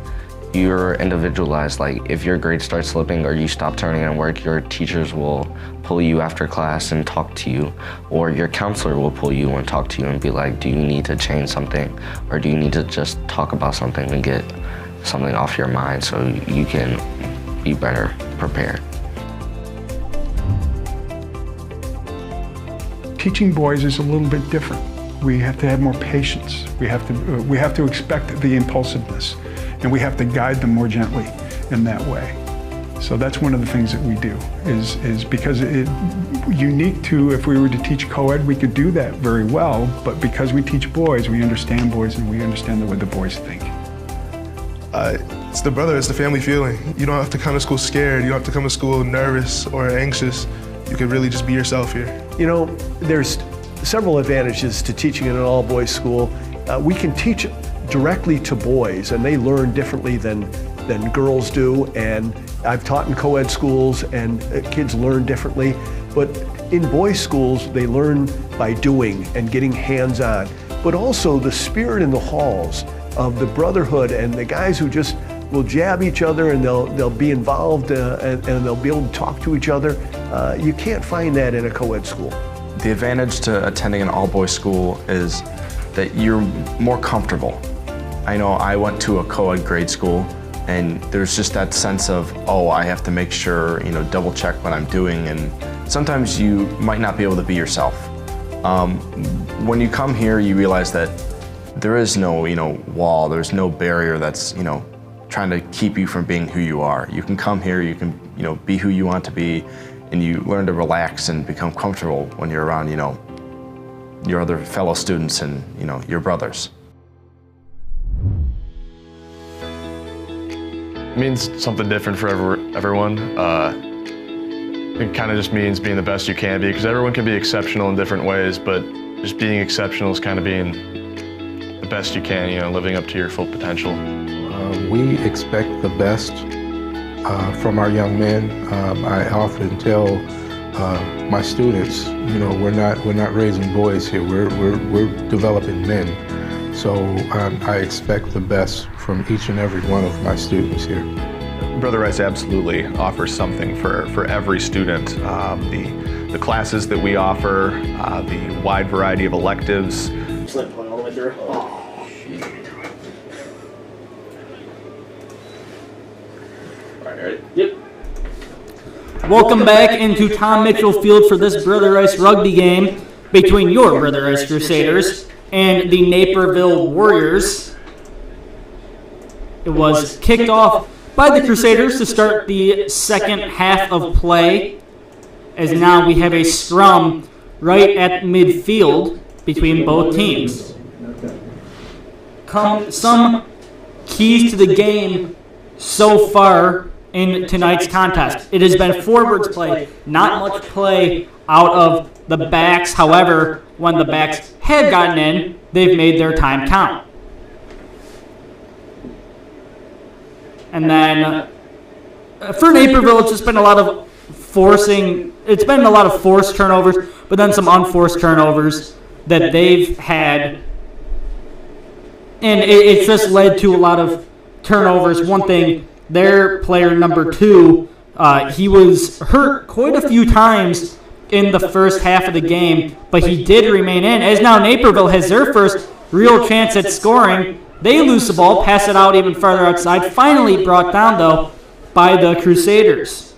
you're individualized. Like if your grade starts slipping or you stop turning in work, your teachers will pull you after class and talk to you, or your counselor will pull you and talk to you and be like, do you need to change something, or do you need to just talk about something and get something off your mind so you can be better prepared. Teaching boys is a little bit different. We have to have more patience. We have to expect the impulsiveness, and we have to guide them more gently in that way. So that's one of the things that we do, is because unique to, if we were to teach co-ed, we could do that very well, but because we teach boys, we understand boys and we understand the way the boys think. It's the family feeling. You don't have to come to school scared. You don't have to come to school nervous or anxious. You can really just be yourself here. You know, there's several advantages to teaching in an all-boys school. We can teach directly to boys, and they learn differently than girls do. And I've taught in co-ed schools, and kids learn differently. But in boys' schools, they learn by doing and getting hands-on. But also the spirit in the halls of the brotherhood and the guys who just will jab each other, and they'll be involved and they'll be able to talk to each other. You can't find that in a co-ed school. The advantage to attending an all-boys school is that you're more comfortable. I know I went to a co-ed grade school, and there's just that sense of, oh, I have to make sure, double check what I'm doing, and sometimes you might not be able to be yourself. When you come here, you realize that there is no, wall, there's no barrier that's, trying to keep you from being who you are. You can come here, you can, be who you want to be, and you learn to relax and become comfortable when you're around, your other fellow students and, your brothers. It means something different for everyone. It kind of just means being the best you can be, because everyone can be exceptional in different ways, but just being exceptional is kind of being the best you can, living up to your full potential. We expect the best from our young men. I often tell my students, we're not raising boys here. We're developing men. So I expect the best from each and every one of my students here. Brother Rice absolutely offers something for every student. The classes that we offer, the wide variety of electives. Slip point all the way through. Yep. Welcome back into Tom Mitchell Field for this Brother Rice rugby game between your Brother Rice Crusaders and the Naperville Warriors. It was kicked off by the Crusaders to start the second half of play, as now we have a scrum right at midfield between both teams. Some keys to the game so far in tonight's contest. It has been forwards play, not much play out of the backs. However, when the backs have gotten in, they've made their time count. And then for Naperville, it's just been a lot of forcing. It's been a lot of forced turnovers, but then some unforced turnovers that they've had. And it's just led to a lot of turnovers. One thing, their player number 2, he was hurt quite a few times in the first half of the game, but he did remain in. As now Naperville has their first real chance at scoring. They lose the ball, pass it out even farther outside, finally brought down, though, by the Crusaders.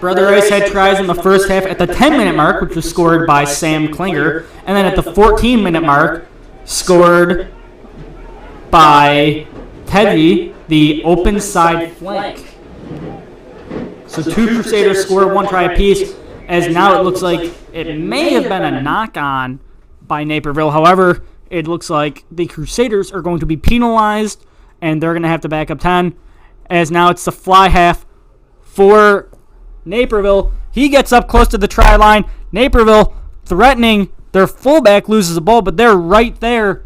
Brother Rice had tries in the first half at the 10-minute mark, which was scored by Sam Klinger, and then at the 14-minute mark, scored by Teddy, the open side flank. So two Crusaders score, one try apiece, as now it looks like it may have been a knock-on by Naperville. However, it looks like the Crusaders are going to be penalized, and they're going to have to back up 10, as now it's the fly half for Naperville. He gets up close to the try line. Naperville threatening. Their fullback loses the ball, but they're right there.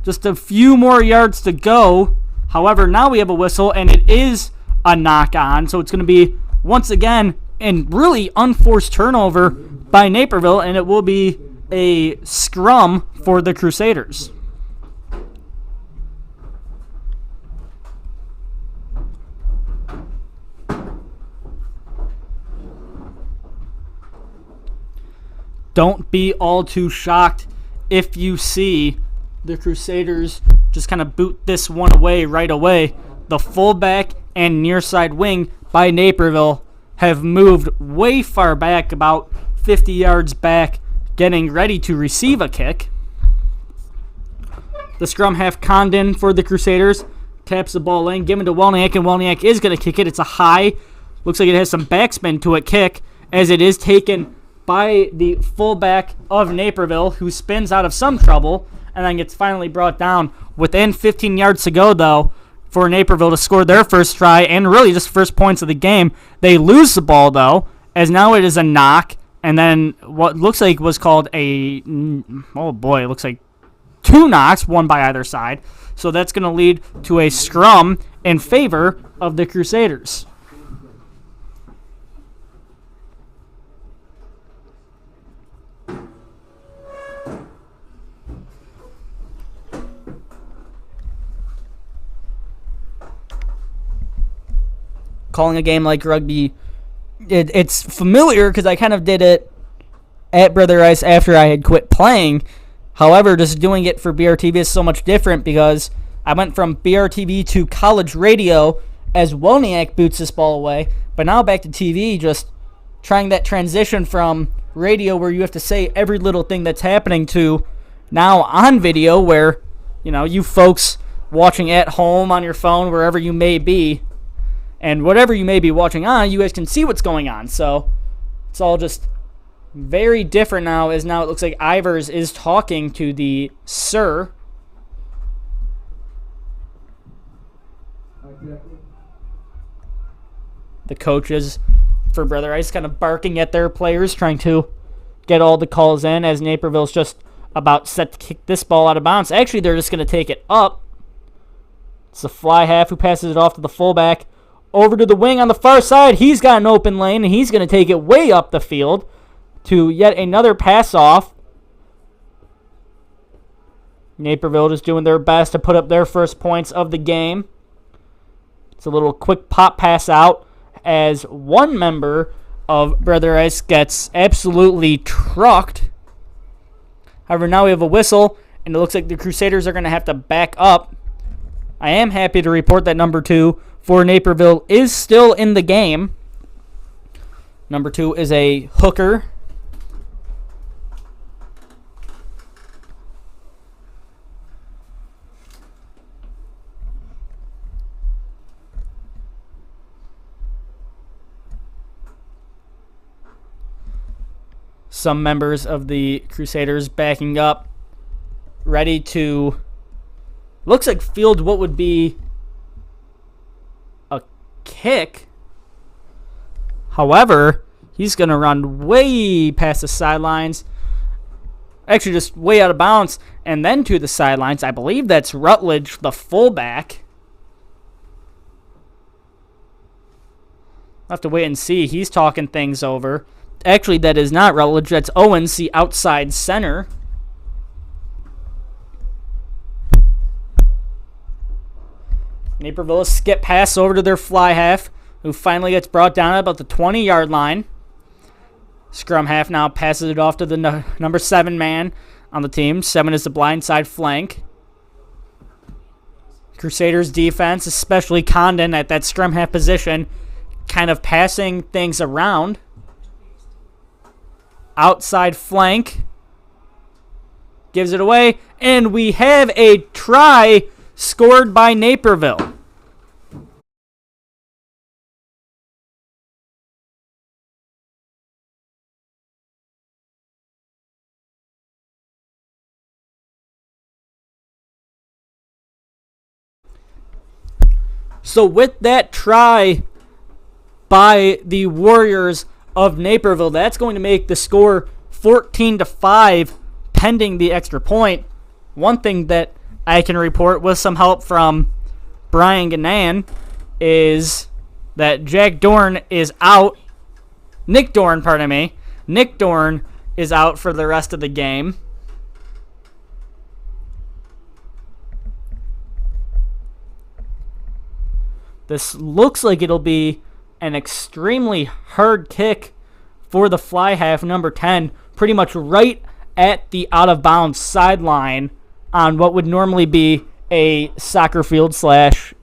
Just a few more yards to go. However, now we have a whistle, and it is a knock-on. So it's going to be, once again, a really unforced turnover by Naperville, and it will be a scrum for the Crusaders. Don't be all too shocked if you see the Crusaders just kind of boot this one away right away. The fullback and near side wing by Naperville have moved way far back, about 50 yards back, getting ready to receive a kick. The scrum half Condon for the Crusaders taps the ball in, given to Welniak, and Welniak is going to kick it. It's a high, looks like it has some backspin to it kick, as it is taken by the fullback of Naperville, who spins out of some trouble and then gets finally brought down. Within 15 yards to go, though, for Naperville to score their first try and really just first points of the game. They lose the ball, though, as now it is a knock, and then what looks like was called a, oh boy, it looks like two knocks, one by either side. So that's going to lead to a scrum in favor of the Crusaders. Calling a game like rugby, it's familiar because I kind of did it at Brother Rice after I had quit playing. However, just doing it for BRTV is so much different because I went from BRTV to college radio as Welniak boots this ball away, but now back to TV, just trying that transition from radio where you have to say every little thing that's happening to now on video where, you know, you folks watching at home on your phone, wherever you may be, and whatever you may be watching on, you guys can see what's going on. So it's all just very different now, as now it looks like Ivers is talking to the sir. The coaches for Brother Rice kind of barking at their players, trying to get all the calls in, as Naperville's just about set to kick this ball out of bounds. Actually, they're just going to take it up. It's the fly half who passes it off to the fullback. Over to the wing on the far side. He's got an open lane, and he's going to take it way up the field to yet another pass off. Naperville just doing their best to put up their first points of the game. It's a little quick pop pass out, as one member of Brother Rice gets absolutely trucked. However, now we have a whistle, and it looks like the Crusaders are going to have to back up. I am happy to report that number 2 for Naperville is still in the game. Number 2 is a hooker. Some members of the Crusaders backing up, ready to, looks like, field what would be a kick. However, he's going to run way past the sidelines, actually just way out of bounds, and then to the sidelines. I believe that's Rutledge, the fullback. I'll have to wait and see. He's talking things over. Actually, that is not Rutledge. That's Owens, the outside center. Naperville skip pass over to their fly half, who finally gets brought down at about the 20-yard line. Scrum half now passes it off to the number 7 man on the team. 7 is the blindside flank. Crusaders defense, especially Condon at that scrum half position, kind of passing things around. Outside flank. Gives it away. And we have a try scored by Naperville. So with that try by the Warriors of Naperville, that's going to make the score 14-5 pending the extra point. One thing that I can report with some help from Brian Gannan is that Nick Dorn is out for the rest of the game. This looks like it'll be an extremely hard kick for the fly half, number 10, pretty much right at the out-of-bounds sideline on what would normally be a soccer field slash,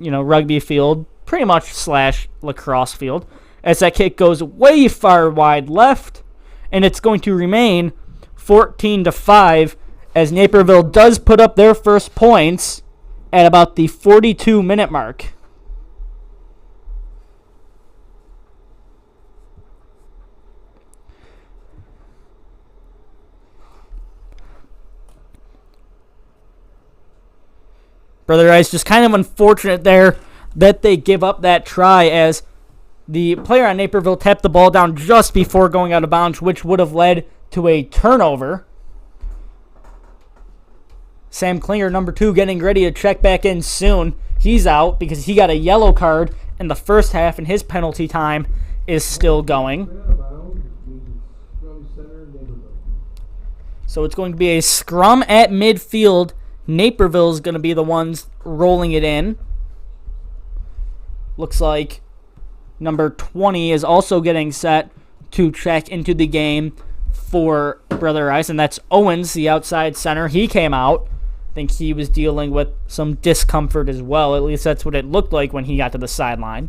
rugby field, pretty much slash lacrosse field, as that kick goes way far wide left, and it's going to remain 14-5 as Naperville does put up their first points at about the 42-minute mark. Brother Rice, just kind of unfortunate there that they give up that try, as the player on Naperville tapped the ball down just before going out of bounds, which would have led to a turnover. Sam Klinger, number 2, getting ready to check back in soon. He's out because he got a yellow card in the first half, and his penalty time is still going. So it's going to be a scrum at midfield. Naperville's going to be the ones rolling it in. Looks like number 20 is also getting set to check into the game for Brother Rice, and that's Owens, the outside center. He came out. I think he was dealing with some discomfort as well. At least that's what it looked like when he got to the sideline.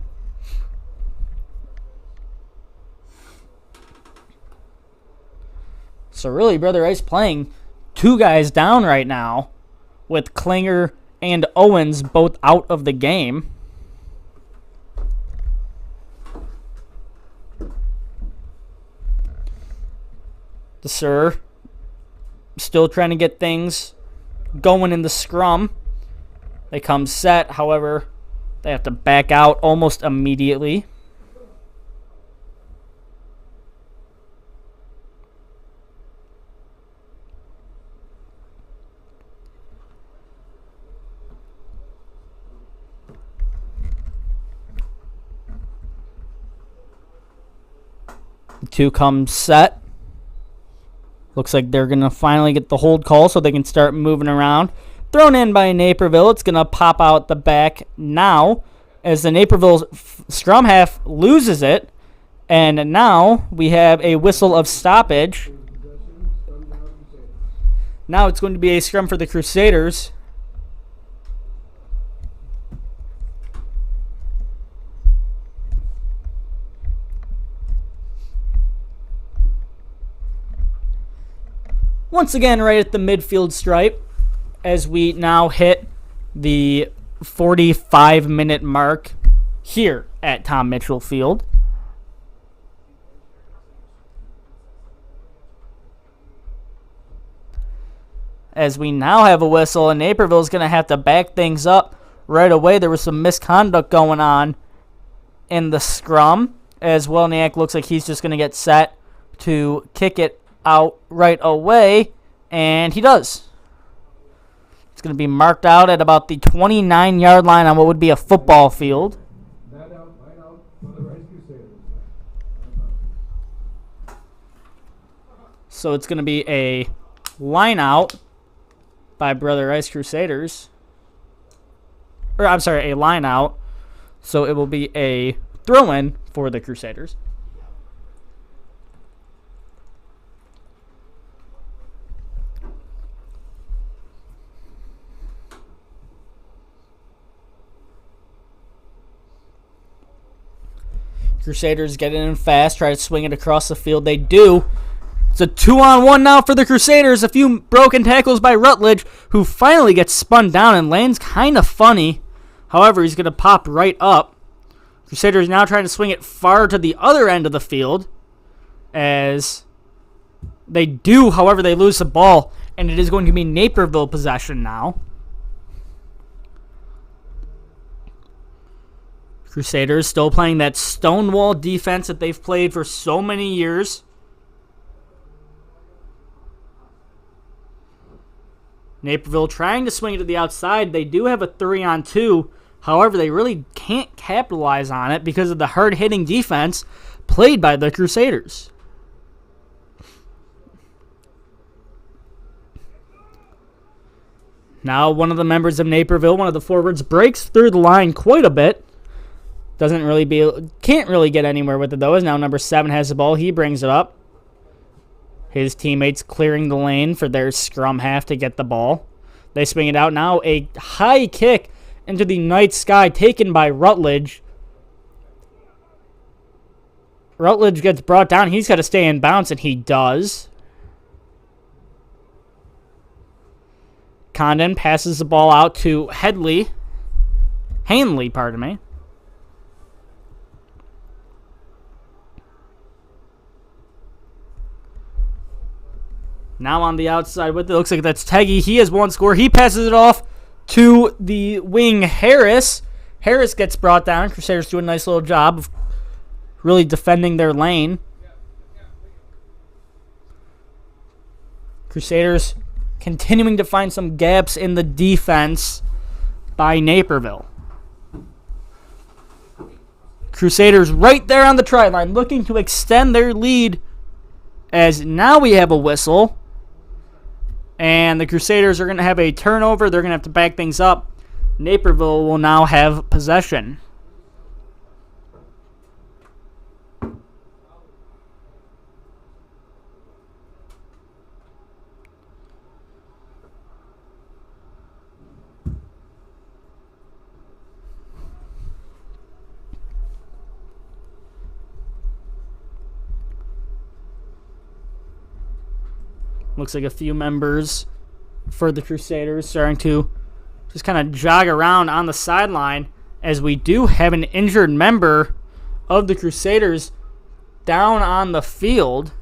So really, Brother Rice playing 2 guys down right now, with Klinger and Owens both out of the game. The Sir still trying to get things going in the scrum. They come set, however, they have to back out almost immediately. The 2 come set. Looks like they're going to finally get the hold call so they can start moving around. Thrown in by Naperville. It's going to pop out the back now as the Naperville scrum half loses it. And now we have a whistle of stoppage. Now it's going to be a scrum for the Crusaders. Once again, right at the midfield stripe, as we now hit the 45-minute mark here at Tom Mitchell Field. As we now have a whistle, and Naperville's going to have to back things up right away. There was some misconduct going on in the scrum, as Welniak looks like he's just going to get set to kick it out right away, and he does. It's going to be marked out at about the 29-yard line on what would be a football field. So it's going to be a line out by Brother Rice Crusaders. Or, I'm sorry, a line out. So it will be a throw-in for the Crusaders. Crusaders get it in fast, try to swing it across the field. They do. It's a 2-on-1 now for the Crusaders. A few broken tackles by Rutledge, who finally gets spun down and lands kind of funny. However, he's going to pop right up. Crusaders now trying to swing it far to the other end of the field. As they do, however, they lose the ball. And it is going to be Naperville possession now. Crusaders still playing that stonewall defense that they've played for so many years. Naperville trying to swing it to the outside. They do have a 3-on-2. However, they really can't capitalize on it because of the hard-hitting defense played by the Crusaders. Now one of the members of Naperville, one of the forwards, breaks through the line quite a bit. Can't really get anywhere with it though, as now number 7 has the ball. He brings it up. His teammates clearing the lane for their scrum half to get the ball. They swing it out now. A high kick into the night sky taken by Rutledge. Rutledge gets brought down. He's got to stay in bounds, and he does. Condon passes the ball out to Hanley, pardon me. Now on the outside with it, looks like that's Teggy. He has one score. He passes it off to the wing Harris. Harris gets brought down. Crusaders do a nice little job of really defending their lane. Crusaders continuing to find some gaps in the defense by Naperville. Crusaders right there on the try line looking to extend their lead, as now we have a whistle. And the Crusaders are going to have a turnover. They're going to have to back things up. Naperville will now have possession. Looks like a few members for the Crusaders starting to just kind of jog around on the sideline, as we do have an injured member of the Crusaders down on the field.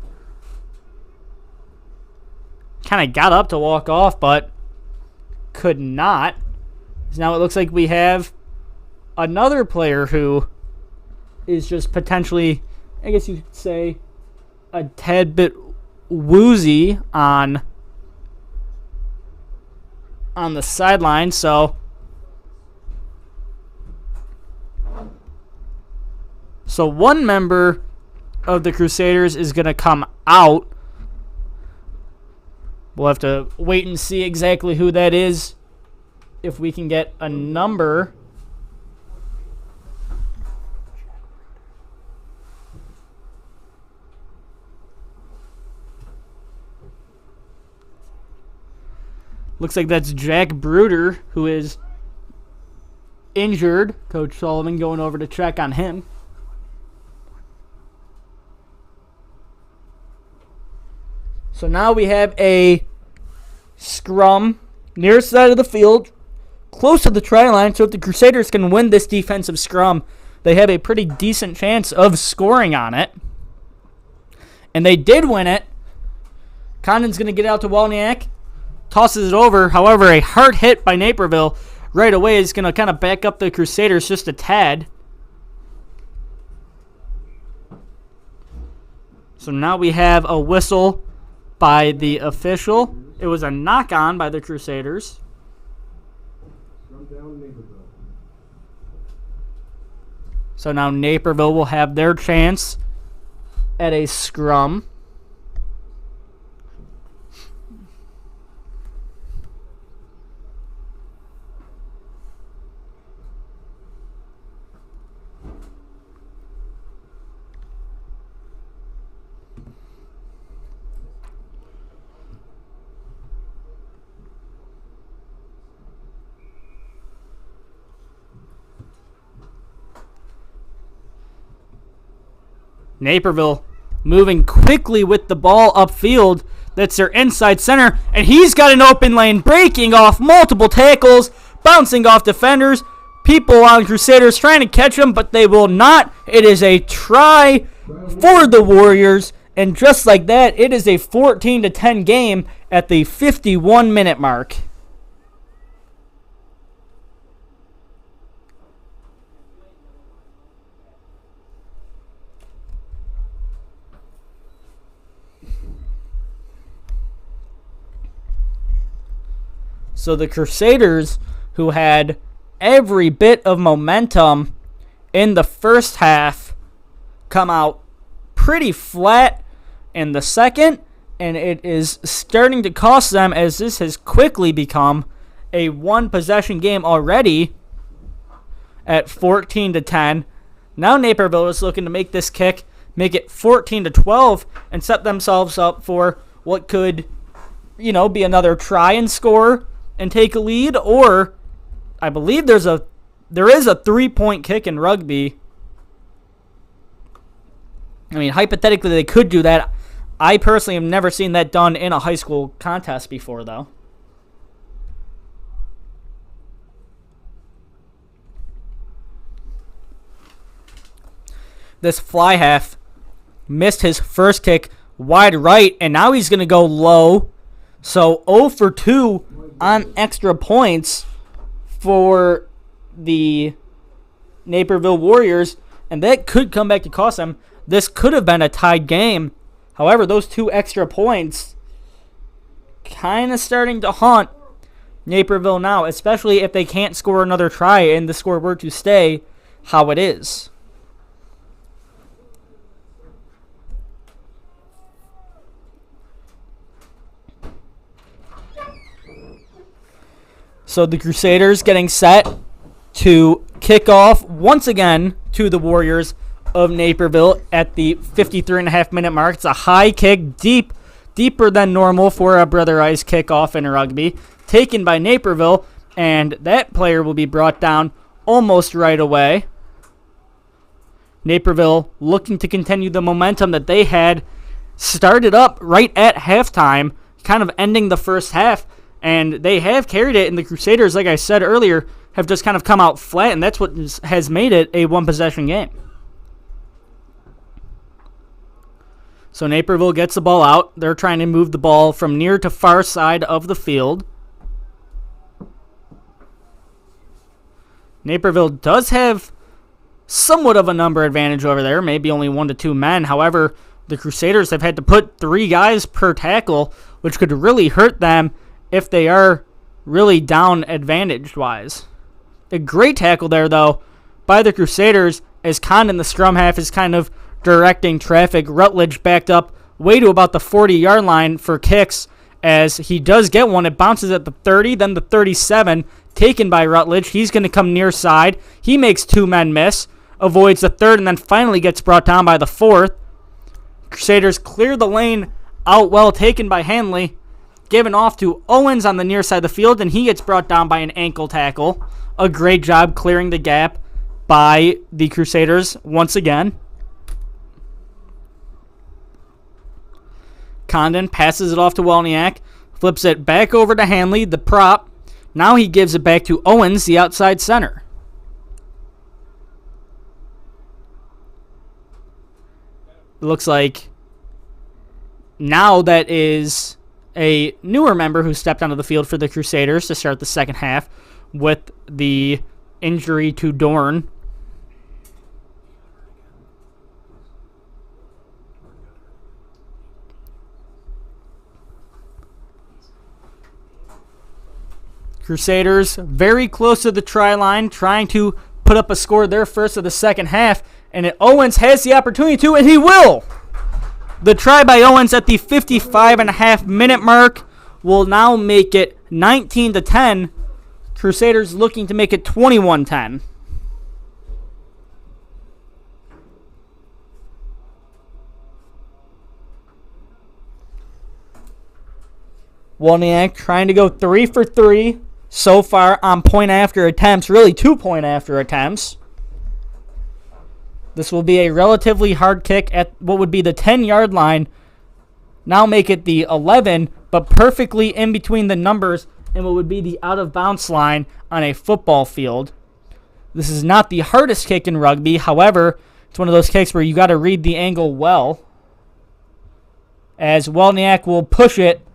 Kind of got up to walk off, but could not. So now it looks like we have another player who is just potentially, I guess you could say, a tad bit woozy on the sideline. So one member of the Crusaders is going to come out. We'll have to wait and see exactly who that is, if we can get a number. Looks like that's Jack Bruder, who is injured. Coach Sullivan going over to check on him. So now we have a scrum near side of the field, close to the try line. So if the Crusaders can win this defensive scrum, they have a pretty decent chance of scoring on it. And they did win it. Condon's going to get out to Walniak. Tosses it over. However, a hard hit by Naperville right away is going to kind of back up the Crusaders just a tad. So now we have a whistle by the official. It was a knock-on by the Crusaders. So now Naperville will have their chance at a scrum. Naperville moving quickly with the ball upfield. That's their inside center, and he's got an open lane, breaking off multiple tackles, bouncing off defenders. People on Crusaders trying to catch him, but they will not. It is a try for the Warriors, and just like that, it is a 14-10 game at the 51-minute mark. So the Crusaders, who had every bit of momentum in the first half, come out pretty flat in the second, and it is starting to cost them as this has quickly become a one-possession game already at 14-10. Now Naperville is looking to make this kick, make it 14-12, and set themselves up for what could, be another try and score and take a lead, or I believe there is a 3-point kick in rugby. I mean, hypothetically, they could do that. I personally have never seen that done in a high school contest before, though. This fly half missed his first kick wide right, and now he's going to go low. So 0 for 2 on extra points for the Naperville Warriors, and that could come back to cost them. This could have been a tied game. However, those 2 extra points kind of starting to haunt Naperville now, especially if they can't score another try and the score were to stay how it is. So the Crusaders getting set to kick off once again to the Warriors of Naperville at the 53.5-minute mark. It's a high kick, deeper than normal for a Brother Ice kickoff in rugby, taken by Naperville, and that player will be brought down almost right away. Naperville looking to continue the momentum that they had started up right at halftime, kind of ending the first half. And they have carried it, and the Crusaders, like I said earlier, have just kind of come out flat, and that's what has made it a one-possession game. So Naperville gets the ball out. They're trying to move the ball from near to far side of the field. Naperville does have somewhat of a number advantage over there, maybe only 1 to 2 men. However, the Crusaders have had to put 3 guys per tackle, which could really hurt them if they are really down advantage-wise. A great tackle there, though, by the Crusaders, as Condon, the scrum half, is kind of directing traffic. Rutledge backed up way to about the 40-yard line for kicks, as he does get one. It bounces at the 30, then the 37, taken by Rutledge. He's going to come near side. He makes 2 men miss, avoids the 3rd, and then finally gets brought down by the 4th. Crusaders clear the lane out well, taken by Hanley. Given off to Owens on the near side of the field, and he gets brought down by an ankle tackle. A great job clearing the gap by the Crusaders once again. Condon passes it off to Welniak, flips it back over to Hanley, the prop. Now he gives it back to Owens, the outside center. It looks like now that is a newer member who stepped onto the field for the Crusaders to start the second half with the injury to Dorn. Crusaders very close to the try line, trying to put up a score there first of the second half, and Owens has the opportunity to, and he will! The try by Owens at the 55.5-minute mark will now make it 19-10. Crusaders looking to make it 21-10. Welniak trying to go 3 for 3 so far on point after attempts, really 2 point after attempts. This will be a relatively hard kick at what would be the 10-yard line. Now make it the 11, but perfectly in between the numbers and what would be the out-of-bounds line on a football field. This is not the hardest kick in rugby. However, it's one of those kicks where you got to read the angle well. As Welniak will push it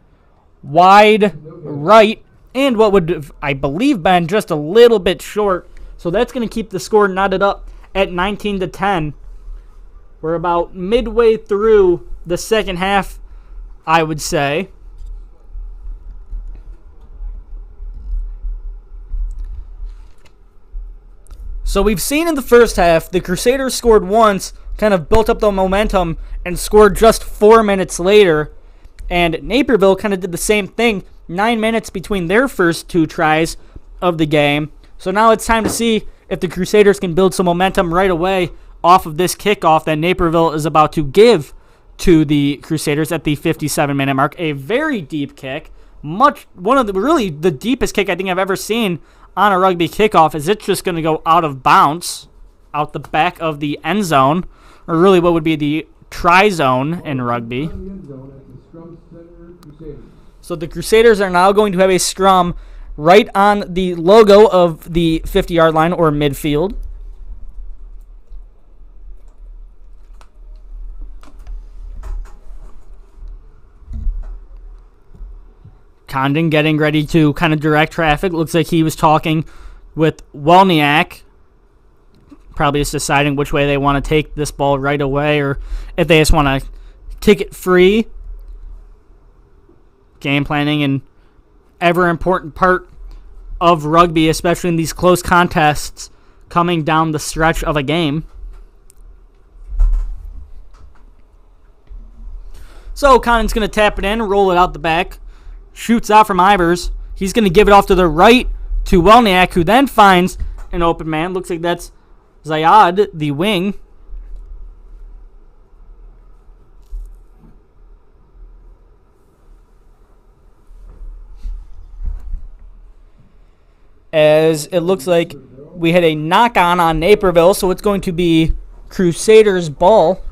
wide right, and what would have, I believe, been just a little bit short. So that's going to keep the score knotted up at 19-10. We're about midway through the second half, I would say. So we've seen in the first half, the Crusaders scored once, kind of built up the momentum, and scored just 4 minutes later. And Naperville kind of did the same thing, 9 minutes between their first 2 tries of the game. So now it's time to see if the Crusaders can build some momentum right away off of this kickoff that Naperville is about to give to the Crusaders at the 57-minute mark. A very deep kick, one of the really the deepest kick I think I've ever seen on a rugby kickoff, as it's just going to go out of bounds, out the back of the end zone, or really what would be the try zone in rugby. So the Crusaders are now going to have a scrum right on the logo of the 50-yard line or midfield. Condon getting ready to kind of direct traffic. Looks like he was talking with Welniak. Probably just deciding which way they want to take this ball right away, or if they just want to kick it free. Game planning, an ever important part of rugby, especially in these close contests coming down the stretch of a game. So Condon's going to tap it in, roll it out the back. Shoots out from Ivers. He's going to give it off to the right to Welniak, who then finds an open man. Looks like that's Zayad, the wing. As it looks like we had a knock-on on Naperville, so it's going to be Crusaders' ball.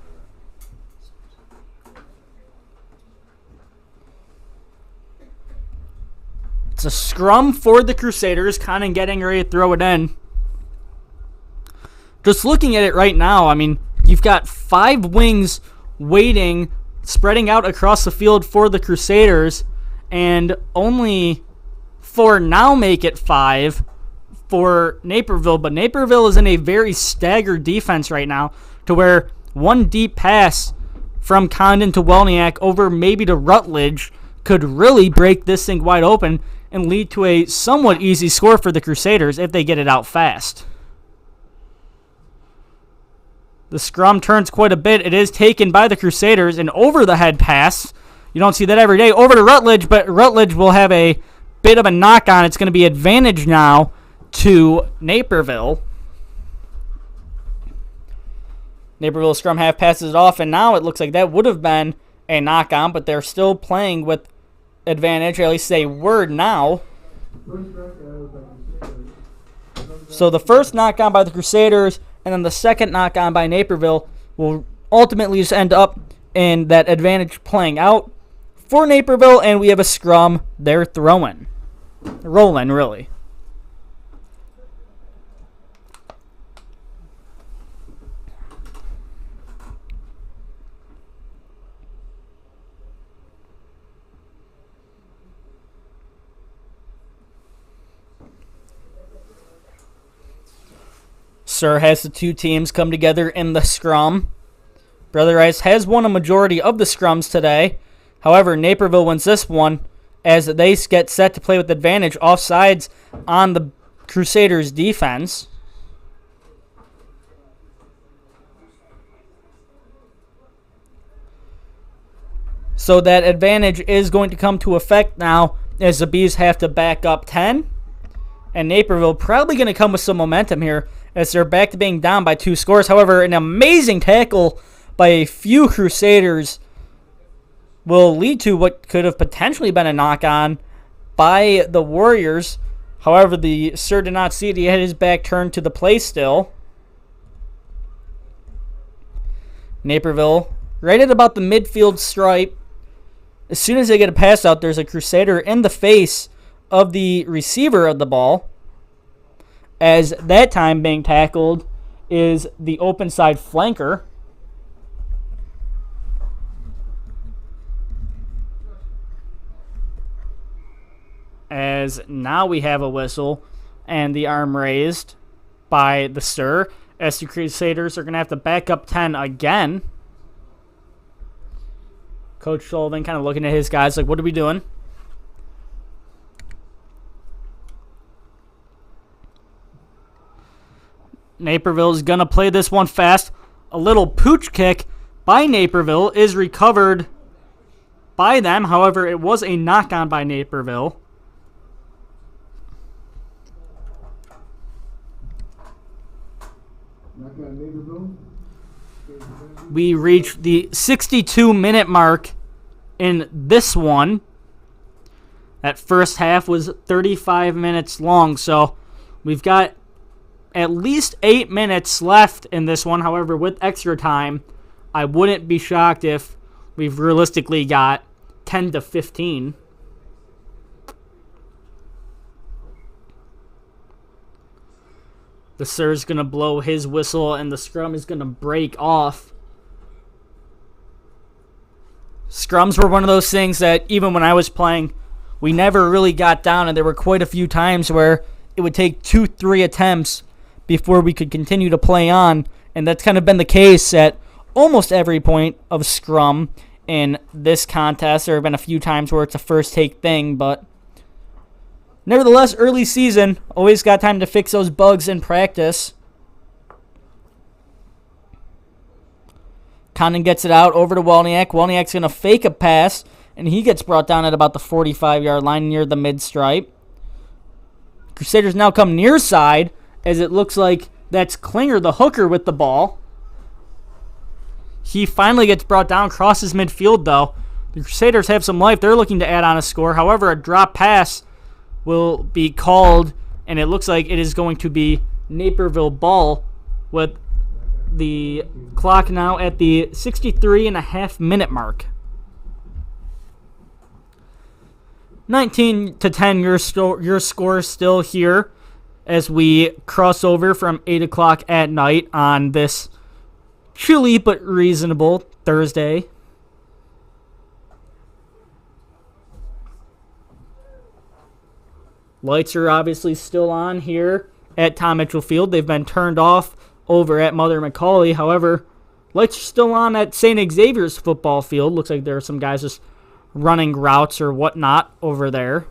It's a scrum for the Crusaders, kind of getting ready to throw it in. Just looking at it right now, I mean, you've got 5 wings waiting, spreading out across the field for the Crusaders, and only 4 now make it 5 for Naperville. But Naperville is in a very staggered defense right now, to where one deep pass from Condon to Welniak over maybe to Rutledge could really break this thing wide open and lead to a somewhat easy score for the Crusaders if they get it out fast. The scrum turns quite a bit. It is taken by the Crusaders, an over-the-head pass. You don't see that every day. Over to Rutledge, but Rutledge will have a bit of a knock-on. It's going to be advantage now to Naperville. Naperville scrum half passes it off, and now it looks like that would have been a knock-on, but they're still playing with advantage, or at least they were now. So the first knock-on by the Crusaders and then the second knock-on by Naperville will ultimately just end up in that advantage playing out for Naperville, and we have a scrum. They're rolling, really. Sir has the 2 teams come together in the scrum. Brother Rice has won a majority of the scrums today. However, Naperville wins this one as they get set to play with advantage offsides on the Crusaders' defense. So that advantage is going to come to effect now as the Bees have to back up 10. And Naperville probably going to come with some momentum here as they're back to being down by 2 scores. However, an amazing tackle by a few Crusaders will lead to what could have potentially been a knock-on by the Warriors. However, the Sir did not see it. He had his back turned to the play still. Naperville, right at about the midfield stripe. As soon as they get a pass out, there's a Crusader in the face of the receiver of the ball. As that time being tackled is the open side flanker. As now we have a whistle and the arm raised by the sir. As the Crusaders are going to have to back up 10 again. Coach Sullivan kind of looking at his guys like, what are we doing? Naperville is going to play this one fast. A little pooch kick by Naperville is recovered by them. However, it was a knock-on by Naperville. We reached the 62-minute mark in this one. That first half was 35 minutes long, so we've got at least 8 minutes left in this one. However, with extra time, I wouldn't be shocked if we've realistically got 10 to 15. The sir's going to blow his whistle, and the scrum is going to break off. Scrums were one of those things that even when I was playing, we never really got down, and there were quite a few times where it would take 2-3 attempts before we could continue to play on, and that's kind of been the case at almost every point of scrum in this contest. There have been a few times where it's a first take thing, but nevertheless, early season, always got time to fix those bugs in practice. Condon gets it out over to Welniak. Welniak's going to fake a pass, and he gets brought down at about the 45-yard line near the mid-stripe. Crusaders now come near side, as it looks like that's Klinger, the hooker, with the ball. He finally gets brought down, crosses midfield, though. The Crusaders have some life. They're looking to add on a score. However, a drop pass will be called, and it looks like it is going to be Naperville ball with the clock now at the 63.5-minute mark. 19-10, your score still here as we cross over from 8 o'clock at night on this chilly but reasonable Thursday. Lights are obviously still on here at Tom Mitchell Field. They've been turned off over at Mother McCauley. However, lights are still on at St. Xavier's football field. Looks like there are some guys just running routes or whatnot over there.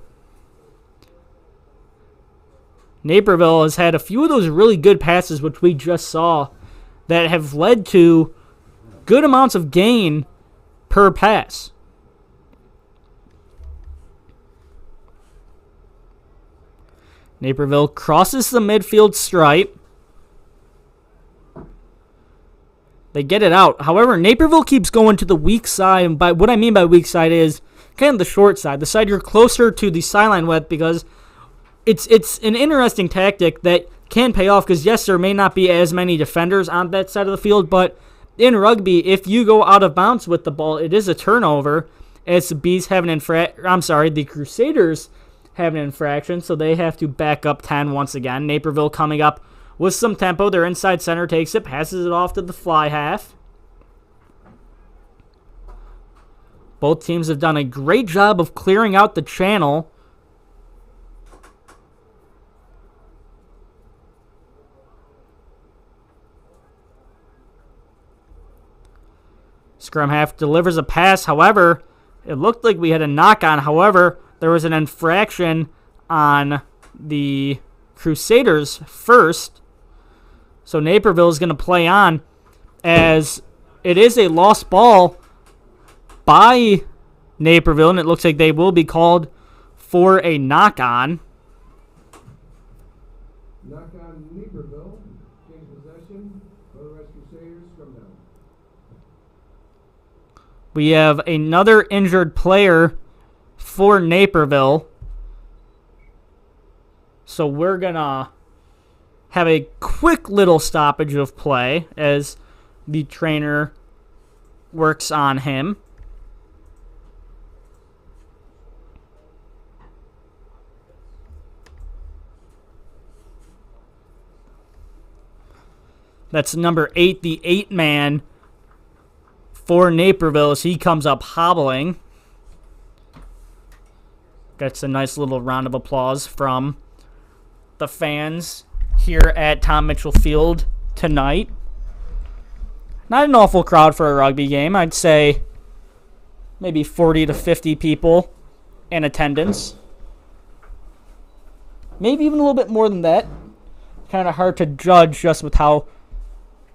Naperville has had a few of those really good passes, which we just saw, that have led to good amounts of gain per pass. Naperville crosses the midfield stripe. They get it out. However, Naperville keeps going to the weak side. And by what I mean by weak side is kind of the short side, the side you're closer to the sideline with, because it's an interesting tactic that can pay off, because yes, there may not be as many defenders on that side of the field, but in rugby, if you go out of bounds with the ball, it is a turnover, as the Crusaders have an infraction, so they have to back up 10 once again. Naperville coming up with some tempo. Their inside center takes it, passes it off to the fly half. Both teams have done a great job of clearing out the channel. Scrum half delivers a pass. However, it looked like we had a knock-on. However, there was an infraction on the Crusaders first. So Naperville is going to play on, as it is a lost ball by Naperville, and it looks like they will be called for a knock-on. Knock-on Naperville. Change possession. Otherwise Crusaders from down. We have another injured player for Naperville. So we're going to have a quick little stoppage of play as the trainer works on him. That's number 8, the 8-man for Naperville as he comes up hobbling. Gets a nice little round of applause from the fans here at Tom Mitchell Field tonight. Not an awful crowd for a rugby game. I'd say maybe 40 to 50 people in attendance. Maybe even a little bit more than that. Kind of hard to judge just with how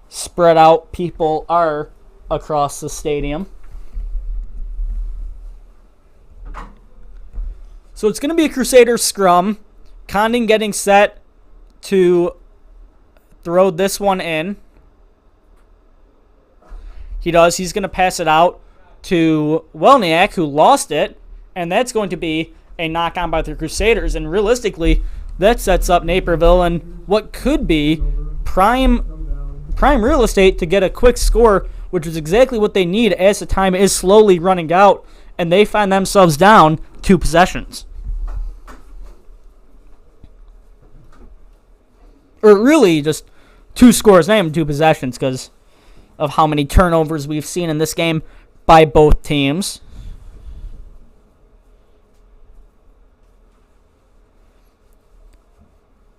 spread out people are across the stadium. So it's going to be a Crusader scrum. Condon getting set to throw this one in. He does. He's going to pass it out to Welniak, who lost it, and that's going to be a knock-on by the Crusaders. And realistically, that sets up Naperville and what could be prime real estate to get a quick score, which is exactly what they need as the time is slowly running out, and they find themselves down 2 possessions. Or really just 2 scores, not even 2 possessions, because of how many turnovers we've seen in this game by both teams.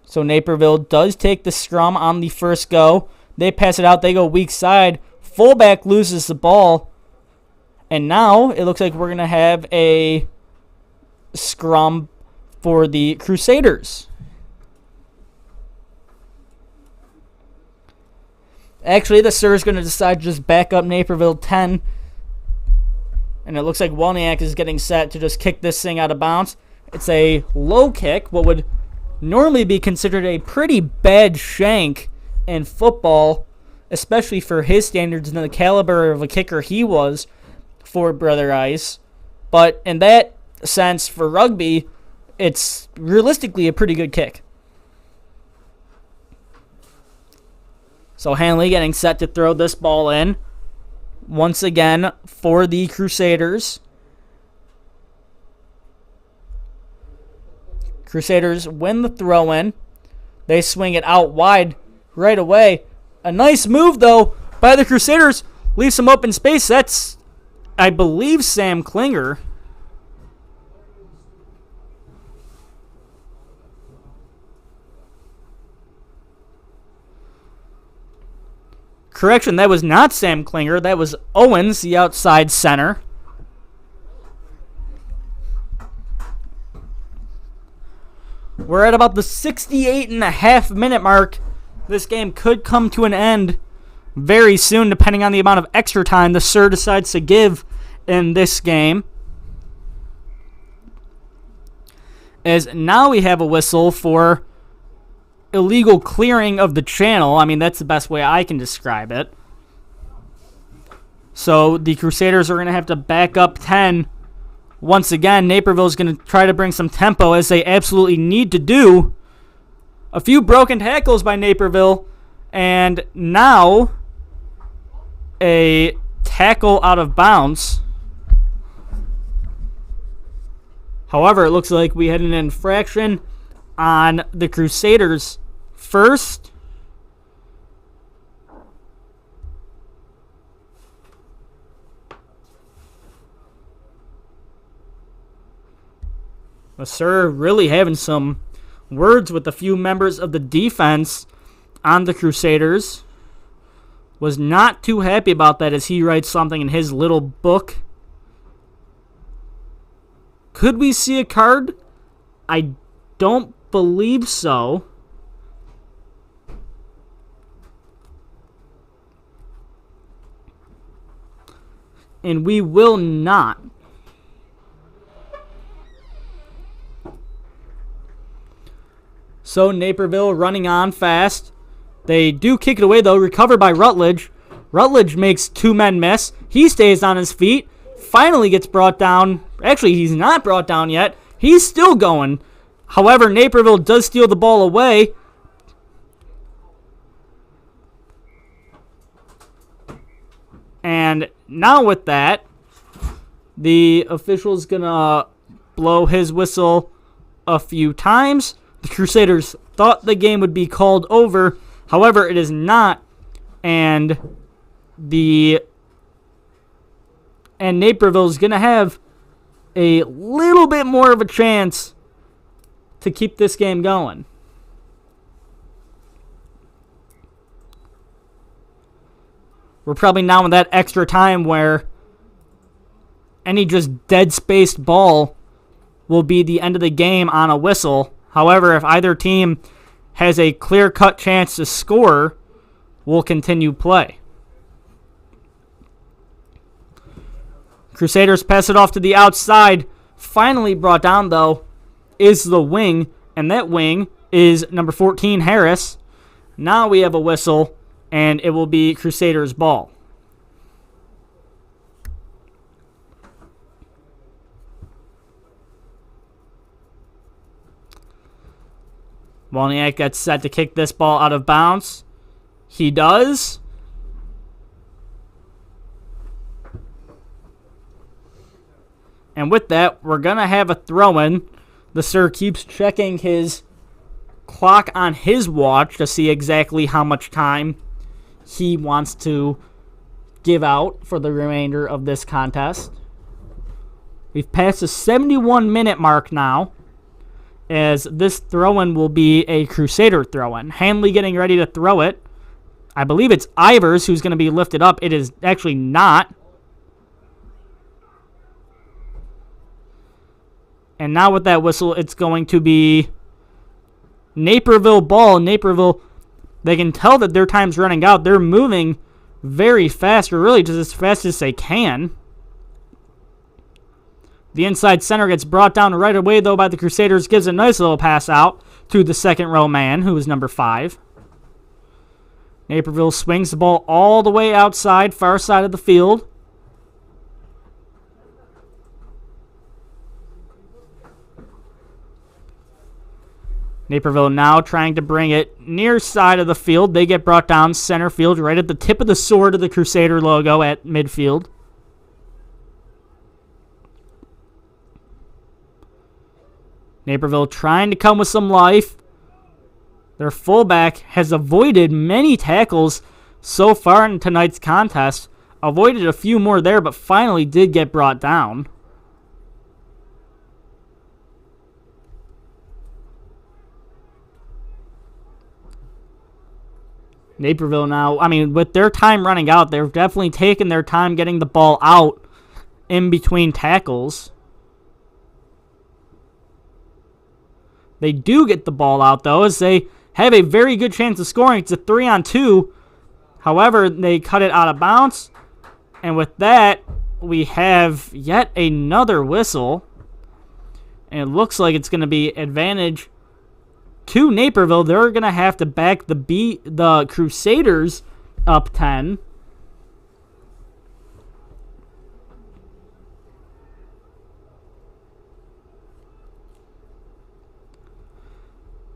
So Naperville does take the scrum on the first go. They pass it out. They go weak side. Fullback loses the ball. And now it looks like we're going to have a scrum for the Crusaders. Actually, the Sir is going to decide to just back up Naperville 10. And it looks like Welniak is getting set to just kick this thing out of bounds. It's a low kick, what would normally be considered a pretty bad shank in football, especially for his standards and the caliber of a kicker he was for Brother Ice. But in that sense, for rugby, it's realistically a pretty good kick. So Hanley getting set to throw this ball in. Once again for the Crusaders. Crusaders win the throw in. They swing it out wide right away. A nice move, though, by the Crusaders. Leaves some open space. That's, I believe, Sam Klinger. Correction, that was not Sam Klinger. That was Owens, the outside center. We're at about the 68.5-minute mark. This game could come to an end very soon, depending on the amount of extra time the Sir decides to give in this game. As now we have a whistle for illegal clearing of the channel. I mean, that's the best way I can describe it. So the Crusaders are going to have to back up 10. Once again, Naperville is going to try to bring some tempo, as they absolutely need to do. A few broken tackles by Naperville, and now a tackle out of bounds. However, it looks like we had an infraction on the Crusaders first. The Sir really having some words with a few members of the defense on the Crusaders. Was not too happy about that, as he writes something in his little book. Could we see a card? I don't believe so. And we will not. So Naperville running on fast. They do kick it away, though. Recovered by Rutledge. Rutledge makes 2 men miss. He stays on his feet. Finally gets brought down. Actually, he's not brought down yet. He's still going. However, Naperville does steal the ball away. And now with that, the official's going to blow his whistle a few times. The Crusaders thought the game would be called over. However, it is not. And Naperville is going to have a little bit more of a chance to keep this game going. We're probably now in that extra time where any just dead-spaced ball will be the end of the game on a whistle. However, if either team has a clear-cut chance to score, we'll continue play. Crusaders pass it off to the outside. Finally brought down, though, is the wing, and that wing is number 14, Harris. Now we have a whistle, and it will be Crusaders' ball. Wozniak gets set to kick this ball out of bounds. He does. And with that, we're going to have a throw-in. The sir keeps checking his clock on his watch to see exactly how much time he wants to give out for the remainder of this contest. We've passed the 71-minute mark now, as this throw-in will be a Crusader throw-in. Hanley getting ready to throw it. I believe it's Ivers who's going to be lifted up. It is actually not. And now with that whistle, it's going to be Naperville ball. Naperville, they can tell that their time's running out. They're moving very fast, or really just as fast as they can. The inside center gets brought down right away, though, by the Crusaders. Gives a nice little pass out to the second row man, who is number 5. Naperville swings the ball all the way outside, far side of the field. Naperville now trying to bring it near side of the field. They get brought down center field, right at the tip of the sword of the Crusader logo at midfield. Naperville trying to come with some life. Their fullback has avoided many tackles so far in tonight's contest. Avoided a few more there, but finally did get brought down. Naperville now, with their time running out, they've definitely taken their time getting the ball out in between tackles. They do get the ball out, though, as they have a very good chance of scoring. It's a 3-on-2. However, they cut it out of bounds. And with that, we have yet another whistle. And it looks like it's going to be advantage to Naperville. They're going to have to back the Crusaders up 10.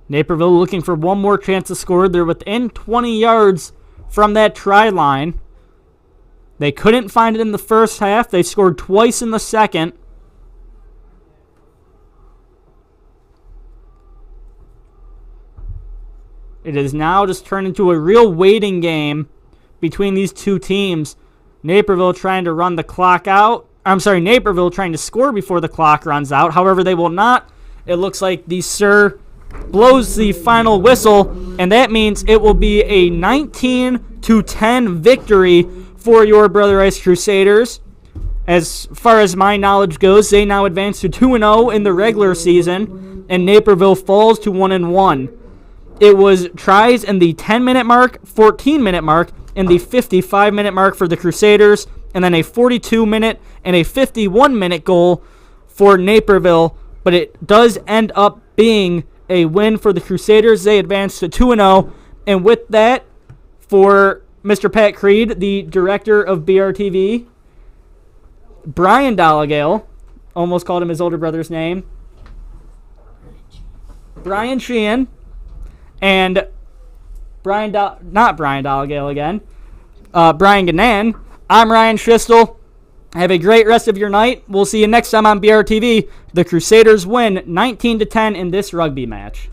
Naperville looking for one more chance to score. They're within 20 yards from that try line. They couldn't find it in the first half. They scored twice in the second. It is now just turned into a real waiting game between these two teams. Naperville trying to run the clock out. Naperville trying to score before the clock runs out. However, they will not. It looks like the Sir blows the final whistle, and that means it will be a 19-10 victory for your Brother Rice Crusaders. As far as my knowledge goes, they now advance to 2-0 in the regular season, and Naperville falls to 1-1. It was tries in the 10-minute mark, 14-minute mark, and the 55-minute mark for the Crusaders, and then a 42-minute and a 51-minute goal for Naperville. But it does end up being a win for the Crusaders. They advance to 2-0. And with that, for Mr. Pat Creed, the director of BRTV, Brian Dollagale, almost called him his older brother's name, Brian Sheehan, and Brian Gannan, I'm Ryan Schistel. Have a great rest of your night. We'll see you next time on BRTV. The Crusaders win 19-10 in this rugby match.